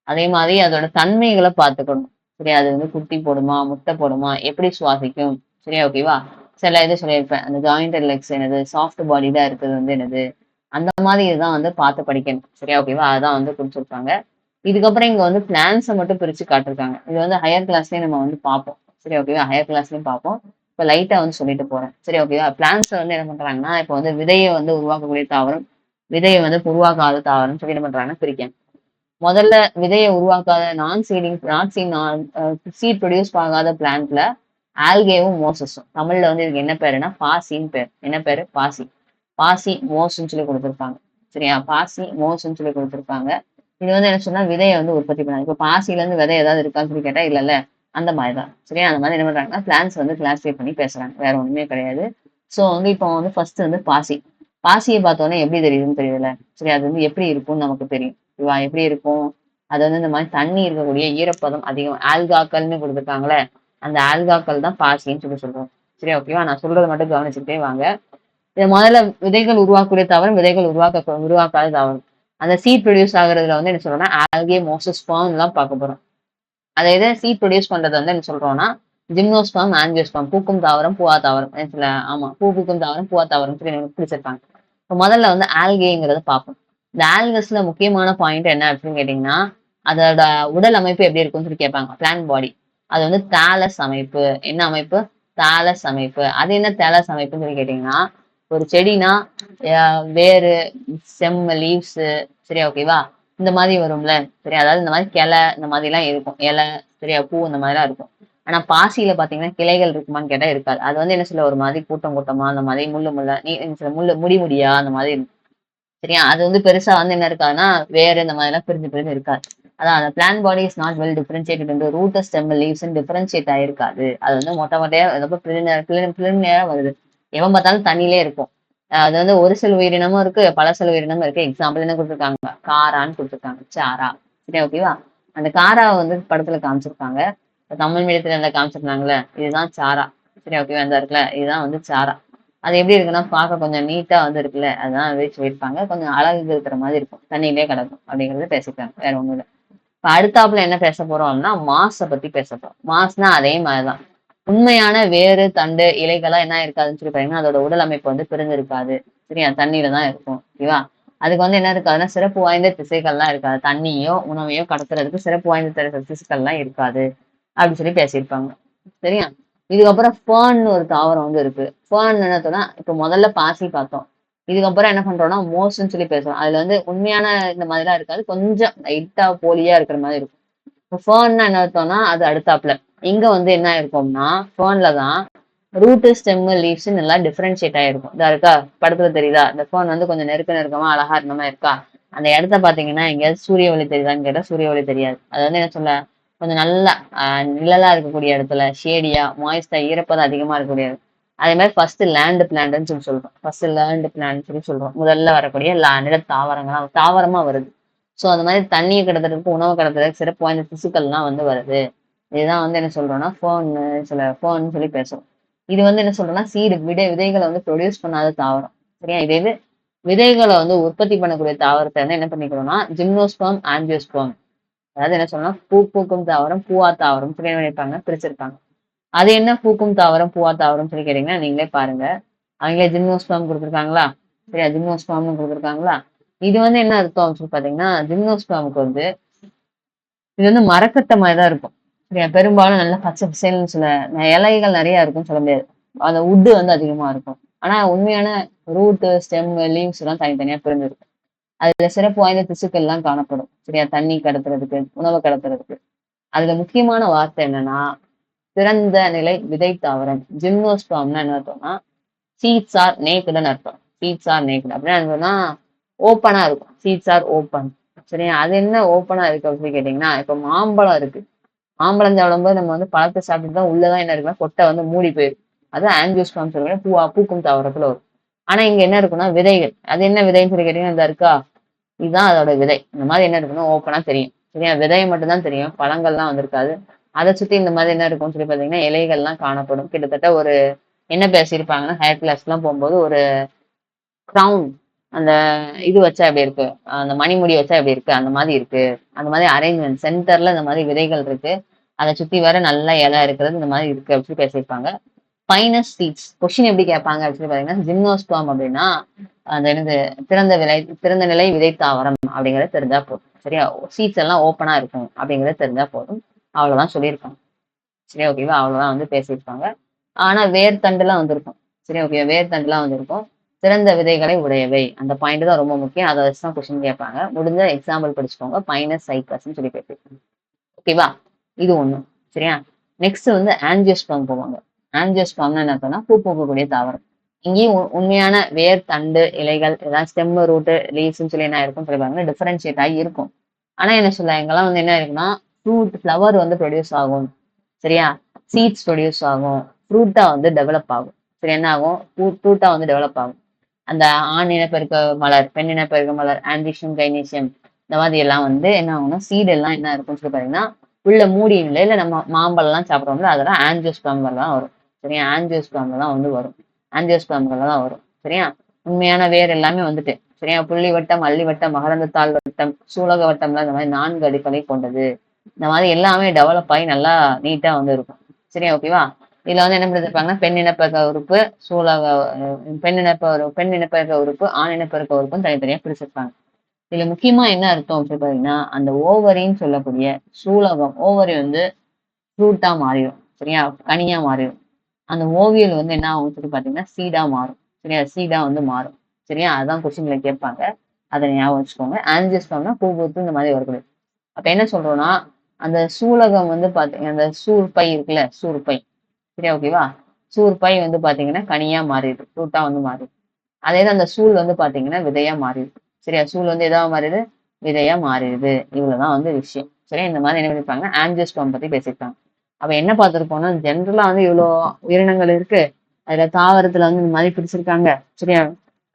அதே மாதிரி அதோட தன்மைகளை பார்த்துக்கணும். சரியா? அது வந்து குட்டி போடுமா, முட்டை போடுமா, எப்படி சுவாசிக்கும்? சரியா? ஓகேவா? சில இது சொல்லியிருப்பேன். அந்த ஜாயிண்டட் லெக்ஸ் என்னது, சாஃப்ட் பாடியா இருக்குது வந்து என்னது, அந்த மாதிரி இதுதான் வந்து பார்த்து படிக்கணும். சரியா? ஓகேவா? அதான் வந்து குறிச்சிருப்பாங்க. இதுக்கப்புறம் இங்க வந்து பிளான்ஸை மட்டும் பிரிச்சு காட்டிருக்காங்க. இது வந்து ஹையர் கிளாஸ்லயும் நம்ம வந்து பார்ப்போம். சரி, ஓகேவா? ஹையர் கிளாஸ்லயும் பார்ப்போம். இப்ப லைட்டா வந்து சொல்லிட்டு போறேன். சரி, ஓகேவா? பிளான்ஸ் வந்து என்ன பண்றாங்கன்னா இப்ப வந்து விதையை வந்து உருவாக்கக்கூடிய தாவரம், விதையை வந்து உருவாக்காத தாவரம் சொல்லி என்ன பண்றாங்கன்னா பிரிக்காங்க. முதல்ல விதையை உருவாக்காத சீட் ப்ரொடியூஸ் ஆகாத பிளான்ட்ல ஆல்கேவும் மோசஸும். தமிழ்ல வந்து இதுக்கு என்ன பேருன்னா பாசின்னு பேர். என்ன பேரு? பாசி. பாசி மோஸ்ன்னு சொல்லி கொடுத்துருப்பாங்க. சரியா? பாசி மோஸ்ன்னு சொல்லி கொடுத்துருப்பாங்க. இது வந்து என்ன சொன்னா விதையை வந்து உற்பத்தி பண்ணாங்க. இப்ப பாசில இருந்து விதை ஏதாவது இருக்கான்னு சொல்லி கேட்டா இல்லல்ல. அந்த மாதிரிதான். சரியா? அந்த மாதிரி என்ன பண்றாங்கன்னா பிளான்ஸ் வந்து கிளாஸிஃபை பண்ணி பேசுறாங்க. வேற ஒண்ணுமே கிடையாது. சோ வந்து இப்போ வந்து ஃபர்ஸ்ட் வந்து பாசி. பாசியை பார்த்தோன்னே எப்படி தெரியுதுன்னு தெரியல. சரி, அது வந்து எப்படி இருக்கும்னு நமக்கு தெரியும். ஓகேவா? எப்படி இருக்கும்? அது வந்து இந்த மாதிரி தண்ணி இருக்கக்கூடிய ஈரப்பதம் அதிகம் ஆல்காக்கள்னு கொடுத்துருக்காங்களே, அந்த ஆல்காக்கள் தான் பாசின்னு சொல்லி சொல்றோம். சரி, ஓகேவா? நான் சொல்றதை மட்டும் கவனிச்சுக்கிட்டே வாங்க. இதை முதல்ல விதைகள் உருவாக்கக்கூடிய தாவரம், விதைகள் உருவாக்காத தாவரம். அந்த சீட் ப்ரொடியூஸ் ஆகுறதுல வந்து என்ன சொல்றோம்னா ஆல்கே, மோசஸ்பார்ம் தான் பார்க்க போறோம். அதை இதை சீட் ப்ரொடியூஸ் பண்றது வந்து என்ன சொல்றோம்னா ஜிம்னோஸ்பார்ம், ஆஞ்சியோஸ்பார்ம். பூக்கும் தாவரம், பூவா தாவரம். ஆமா, பூ பூக்கும் தாவரம், பூவா தாவரம் சொல்லி பிடிச்சிருப்பாங்க. இப்போ முதல்ல வந்து ஆல்கேங்கிறத பார்ப்போம். இந்த ஆல்கஸ்ல முக்கியமான பாயிண்ட் என்ன அப்படின்னு கேட்டீங்கன்னா அதோட உடல் அமைப்பு எப்படி இருக்கும்னு சொல்லி கேட்பாங்க. பிளான் பாடி. அது வந்து தாலஸ் அமைப்பு. என்ன அமைப்பு? தாலஸ் அமைப்பு. அது என்ன தாலஸ் அமைப்புன்னு சொல்லி கேட்டீங்கன்னா ஒரு செடினா வேறு, ஸ்டெம், லீவ்ஸ், சரியா? ஓகேவா? இந்த மாதிரி வரும்ல. சரியா? அதாவது இந்த மாதிரி கிளை இந்த மாதிரி எல்லாம் இருக்கும். இலை, சரியா? பூ இந்த மாதிரி எல்லாம் இருக்கும். ஆனா பாசியில பாத்தீங்கன்னா கிளைகள் இருக்குமான்னு கேட்டா இருக்காது. அது வந்து என்ன சொல்ல ஒரு மாதிரி கூட்டம் கூட்டமா அந்த மாதிரி முள்ளு முடி முடியா அந்த மாதிரி இருக்கும். சரியா? அது வந்து பெருசா வந்து என்ன இருக்காதுன்னா வேற இந்த மாதிரி எல்லாம் பிரிஞ்சு பிரிஞ்சு இருக்காது. அதான் அந்த plan body is not well differentiated into root, stem, leaves differentiate ஆயிருக்காது. அது வந்து மொட்டை மொட்டையா பிளிர்னரா வருது. எவன் பார்த்தாலும் தண்ணியிலே இருக்கும். அது வந்து ஒரு சில உயிரினமும் இருக்கு, பல சில உயிரினமும் இருக்கு. எக்ஸாம்பிள் என்ன கொடுத்துருக்காங்க? காரான்னு கொடுத்துருக்காங்க. சாரா. சரியா? ஓகேவா? அந்த காராவை வந்து படத்துல காமிச்சிருக்காங்க. தமிழ் மீடியத்துல என்ன காமிச்சிருந்தாங்களே, இதுதான் சாரா. சரியா? ஓகேவா? இந்த இருக்குல்ல, இதுதான் வந்து சாரா. அது எப்படி இருக்குன்னா பார்க்க கொஞ்சம் நீட்டா வந்து இருக்குல்ல, அதுதான் சொல்லியிருப்பாங்க. கொஞ்சம் அழகு இருக்கிற மாதிரி இருக்கும், தண்ணியிலே கிடக்கும் அப்படிங்கறத பேசிட்டாங்க. வேற ஒண்ணும் இல்லை. இப்ப அடுத்தாப்புல என்ன பேச போறோம் அப்படின்னா மாஸை பத்தி பேச போறோம். மாஸ்னா அதே மாதிரிதான் உண்மையான வேறு தண்டு இலைகள்லாம் என்ன இருக்காதுன்னு சொல்லி பாத்தீங்கன்னா அதோட உடல் அமைப்பு வந்து பிரிஞ்சிருக்காது. சரியா, தண்ணியில தான் இருக்கும். ஓகேவா. அதுக்கு வந்து என்ன இருக்காதுன்னா சிறப்பு வாய்ந்த திசைகள்லாம் இருக்காது. தண்ணியோ உணவையோ கடத்துறதுக்கு சிறப்பு வாய்ந்த திசுக்கள்லாம் இருக்காது அப்படின்னு சொல்லி பேசியிருப்பாங்க. சரியா. இதுக்கப்புறம் ஃபேர்ன்னு ஒரு தாவரம் வந்து இருக்கு. ஃபேர்ன் என்னதுன்னா இப்ப முதல்ல பாசி பார்த்தோம். இதுக்கப்புறம் என்ன பண்றோம்னா மோஸ்ன்னு சொல்லி பேசுறோம். அதுல வந்து உண்மையான இந்த மாதிரிலாம் இருக்காது. கொஞ்சம் லைட்டா போலியா இருக்கிற மாதிரி இருக்கும். இப்போ ஃபேர்ன்னா என்ன அர்த்தம்னா அது அடுத்தாப்புல. இங்க வந்து என்ன இருக்கும்னா ஃபேர்ன்ல தான் ரூட்டு, ஸ்டெம், லீவ்ஸ் நல்லா டிஃபரன்ஷியேட் ஆயிருக்கும். இதா இருக்கா? படத்துல தெரியுதா? இந்த ஃபேர்ன் வந்து கொஞ்சம் நெருக்கமா அழகா இருந்த மாதிரி இருக்கா? அந்த இடத்த பாத்தீங்கன்னா எங்கேயாவது சூரிய ஒளி தெரியுதான்னு கேட்டா சூரிய ஒளி தெரியாது. அது வந்து என்ன சொல்ல கொஞ்சம் நல்லா நிழலா இருக்கக்கூடிய இடத்துல ஷேடியா மாய்ஸ்டா ஈரப்பதம் அதிகமா இருக்கக்கூடிய அதே மாதிரி ஃபர்ஸ்ட் லேண்ட் பிளான்ட்னு சொல்லி சொல்றோம். ஃபர்ஸ்ட் லேண்ட் பிளான்ட் சொல்லி சொல்றோம். முதல்ல வரக்கூடிய நில தாவரங்களா தாவரமா வருது. ஸோ அந்த மாதிரி தண்ணியை கடத்துறதுக்கு உணவு கடத்துறதுக்கு சிறப்பு வாய்ந்த திசுக்கள்லாம் வந்து வருது. இதுதான் வந்து என்ன சொல்றோம்னா ஃபோன்னு சொல்லி பேசுறோம். இது வந்து என்ன சொல்றோம்னா சீடு விதைகளை வந்து ப்ரொடியூஸ் பண்ணாத தாவரம். சரியா, இதே இது விதைகளை வந்து உற்பத்தி பண்ணக்கூடிய தாவரத்தை வந்து என்ன பண்ணிக்கிறோம்னா ஜிம்னோஸ்பெர்ம், ஆஞ்சியோஸ்பெர்ம். அதாவது என்ன சொல்லலாம் பூக்கும் தாவரம், பூவா தாவரம் சொல்லி நினைப்பாங்க, பிரிச்சிருப்பாங்க. அது என்ன பூக்கும் தாவரம், பூவா தாவரம் சொல்லி கேட்டீங்கன்னா நீங்களே பாருங்க. அவங்க ஜிம்னோஸ்பெர்ம் கொடுத்துருக்காங்களா? சரியா, ஜிம்னோஸ்பெர்ம்னு கொடுத்துருக்காங்களா? இது வந்து என்ன அர்த்தம் சொல்லி பாத்தீங்கன்னா ஜிம்னோஸ்பெர்முக்கு வந்து இது வந்து மரக்கட்டை மாதிரி தான் இருக்கும். சரியா, பெரும்பாலும் நல்லா பச்சை பசேல்னு சில இலைகள் நிறைய இருக்கும்னு சொல்ல முடியாது. அந்த உட்டு வந்து அதிகமா இருக்கும். ஆனா உண்மையான ரூட்டு, ஸ்டெம், லீவ்ஸ் எல்லாம் தனித்தனியா பிரிஞ்சிருக்கும். அதுல சிறப்பு வாய்ந்த திசுக்கள் எல்லாம் காணப்படும். சரியா, தண்ணி கடத்துறதுக்கு, உணவு கடத்துறதுக்கு. அதுல முக்கியமான வார்த்தை என்னன்னா திறந்த நிலை விதை தாவரம். ஜிம்னோஸ்பெர்ம்னா என்ன அர்த்தம்னா சீட்ஸ் ஆர் நேக்குடுன்னு அர்த்தம். சீட்ஸ் ஆர் நேக்குடு அப்படின்னா என்ன சொன்னா ஓப்பனா இருக்கும். Seats are open. சரியா, அது என்ன ஓப்பனா இருக்கு அப்படின்னு கேட்டீங்கன்னா இப்ப மாம்பழம் இருக்கு. மாம்பழம் சாப்பிடும்போது நம்ம வந்து பழத்தை சாப்பிட்டு தான் உள்ளதான் என்ன இருக்குன்னா கொட்டை வந்து மூடி போயிருக்கு. அது ஆஞ்சியோஸ்பெர்ம் சொல்லுவாங்க. பூக்கும் தாவரத்துல வரும். ஆனா இங்க என்ன இருக்குன்னா விதைகள். அது என்ன விதைன்னு சொல்லி கேட்டீங்கன்னா இந்த இருக்கா இதுதான் அதோட விதை. இந்த மாதிரி என்ன இருக்குன்னா ஓப்பனா தெரியும். சரியா, விதையை மட்டும் தான் தெரியும். பழங்கள்லாம் வந்திருக்காது. அதை சுத்தி இந்த மாதிரி என்ன இருக்கும்னு சொல்லி பாத்தீங்கன்னா இலைகள்லாம் காணப்படும். கிட்டத்தட்ட ஒரு என்ன பேசியிருப்பாங்கன்னா ஹேர் கிளாஸ் எல்லாம் போகும்போது ஒரு கிரவுன் அந்த இது வச்சா எப்படி இருக்கு அந்த மணிமுடி வச்சா எப்படி இருக்கு அந்த மாதிரி இருக்கு. அந்த மாதிரி அரேஞ்ச்மெண்ட் சென்டர்ல இந்த மாதிரி விதைகள் இருக்கு. அதை சுத்தி வர நல்ல இலை இருக்கிறது இந்த மாதிரி இருக்கு அப்படின்னு பேசியிருப்பாங்க. ஃபைனஸ் சீட்ஸ் கொஸ்டின் எப்படி கேட்பாங்க அப்படின்னு பாத்தீங்கன்னா ஜிம்னோஸ்பெர்ம் அப்படின்னா அந்த என்னது திறந்த நிலை விதை தாவரம் அப்படிங்கறது தெரிஞ்சா போதும். சரியா, சீட்ஸ் எல்லாம் ஓப்பனா இருக்கும் அப்படிங்கறது தெரிஞ்சா போதும். அவ்வளவுதான் சொல்லியிருக்காங்க. சரியா, ஓகேவா, அவ்வளவுதான் வந்து பேசியிருப்பாங்க. ஆனா வேர் தண்டுலாம் வந்திருக்கும். சரியா, ஓகே, வேர் தண்டுலாம் வந்திருக்கும். சிறந்த விதைகளை உடையவை அந்த பாயிண்ட் தான் ரொம்ப முக்கியம். அதை வச்சுதான் கொஸ்டின் கேட்பாங்க. முடிஞ்ச எக்ஸாம்பிள் படிச்சுக்கோங்க. பைனஸ் சைக்கஸ்ன்னு சொல்லி பேசியிருக்காங்க. ஓகேவா, இது ஒண்ணு. சரியா, நெக்ஸ்ட் வந்து ஆஞ்சியோஸ்பெர்ம் போவாங்க. ஆஞ்சியோஸ்பெர்ம்னா என்ன அர்த்தம்னா பூ பூக்கக்கூடிய தாவரம். இங்கேயும் உண்மையான வேர் தண்டு இலைகள் ஏதாவது ஸ்டெம் ரூட்டு லீவ்ஸ்ன்னு சொல்லி என்ன இருக்கும்னு சொல்லுவாங்க டிஃபரன்ஷியேட் ஆகி இருக்கும். ஆனா என்ன சொல்ல எங்கெல்லாம் வந்து என்ன இருக்குன்னா ஃப்ளவர் வந்து ப்ரொடியூஸ் ஆகும். சரியா, சீட்ஸ் ப்ரொடியூஸ் ஆகும். ஃப்ரூட்டா வந்து டெவலப் ஆகும். சரி, என்ன ஆகும் ஃப்ரூட்டா வந்து டெவலப் ஆகும். அந்த ஆண் இனப்பெருக்க மலர், பெண் இனப்பெருக்க மலர், ஆம்பிஷியம், கைனீசியம் இந்த மாதிரி எல்லாம் வந்து என்ன ஆகும்னா சீடு எல்லாம் என்ன இருக்கும்னு சொல்லி பாத்தீங்கன்னா உள்ள மூடிய நிலையில நம்ம மாம்பழம் எல்லாம் சாப்பிடுறோம்ல அதெல்லாம் ஆஞ்சியோஸ்பெர்ம்ல தான் வரும். சரியா, ஆஞ்சியோஸ்பெர்ம்ல தான் வந்து வரும். ஆஞ்சியோஸ்பெர்ம்ல தான் வரும். சரியா, உண்மையான வேர் எல்லாமே வந்துட்டு சரியா புள்ளி வட்டம், அள்ளி வட்டம், மகரந்தத்தாள் வட்டம், சூலக வட்டம்லாம் இந்த மாதிரி 4 அடுக்களை கொண்டது. இந்த மாதிரி எல்லாமே டெவலப் ஆகி நல்லா நீட்டா வந்து இருக்கும். சரியா, ஓகேவா. இதுல வந்து என்ன பண்ணிருப்பாங்கன்னா பெண் இனப்பெருக்க உறுப்பு, பெண் இனப்பெருக்க உறுப்பு, ஆண் இனப்பெருக்க உறுப்பும் தனித்தனியா பிரிச்சிருப்பாங்க. இதுல முக்கியமா என்ன அர்த்தம் அப்படின்னு பாத்தீங்கன்னா அந்த ஓவரின்னு சொல்லக்கூடிய சூலகம் ஓவரி வந்து ஃப்ரூட்டா மாறிடும். சரியா, கனியா மாறிடும். அந்த ஓவியல் வந்து என்ன ஆகும் சொல்லி பாத்தீங்கன்னா சீடா மாறும். சரியா, சீடா வந்து மாறும். சரியா, அதான் கொஸ்டின்ல கேட்பாங்க. அதை ஞாபகம் வச்சுக்கோங்க. ஆஞ்சியோஸ்பெர்ம்னா பூ பூத்து இந்த மாதிரி வரக்கூடிய அப்ப என்ன சொல்றோம்னா அந்த சூலகம் வந்து பாத்தீங்க அந்த சூர்பை இருக்குல்ல சூர்பை. சரியா, ஓகேவா. சூர்பை வந்து பாத்தீங்கன்னா கனியா மாறிடுது, ஃப்ரூட்டா வந்து மாறிடுது. அதே தான் அந்த சூல் வந்து பாத்தீங்கன்னா விதையா மாறிடுது. சரியா, சூல் வந்து எதா மாறிடுது விதையா மாறிடுது. இவ்வளவுதான் வந்து விஷயம். சரியா, இந்த மாதிரி என்ன பண்ணிருப்பாங்க ஆஞ்சியோஸ்பெர்ம் பத்தி பேசியிருக்காங்க. அப்ப என்ன பார்த்திருப்போம்னா ஜென்ரலா வந்து இவ்வளவு உயிரினங்கள் இருக்கு. அதுல தாவரத்துல வந்து இந்த மாதிரி பிரிச்சிருக்காங்க. சரியா,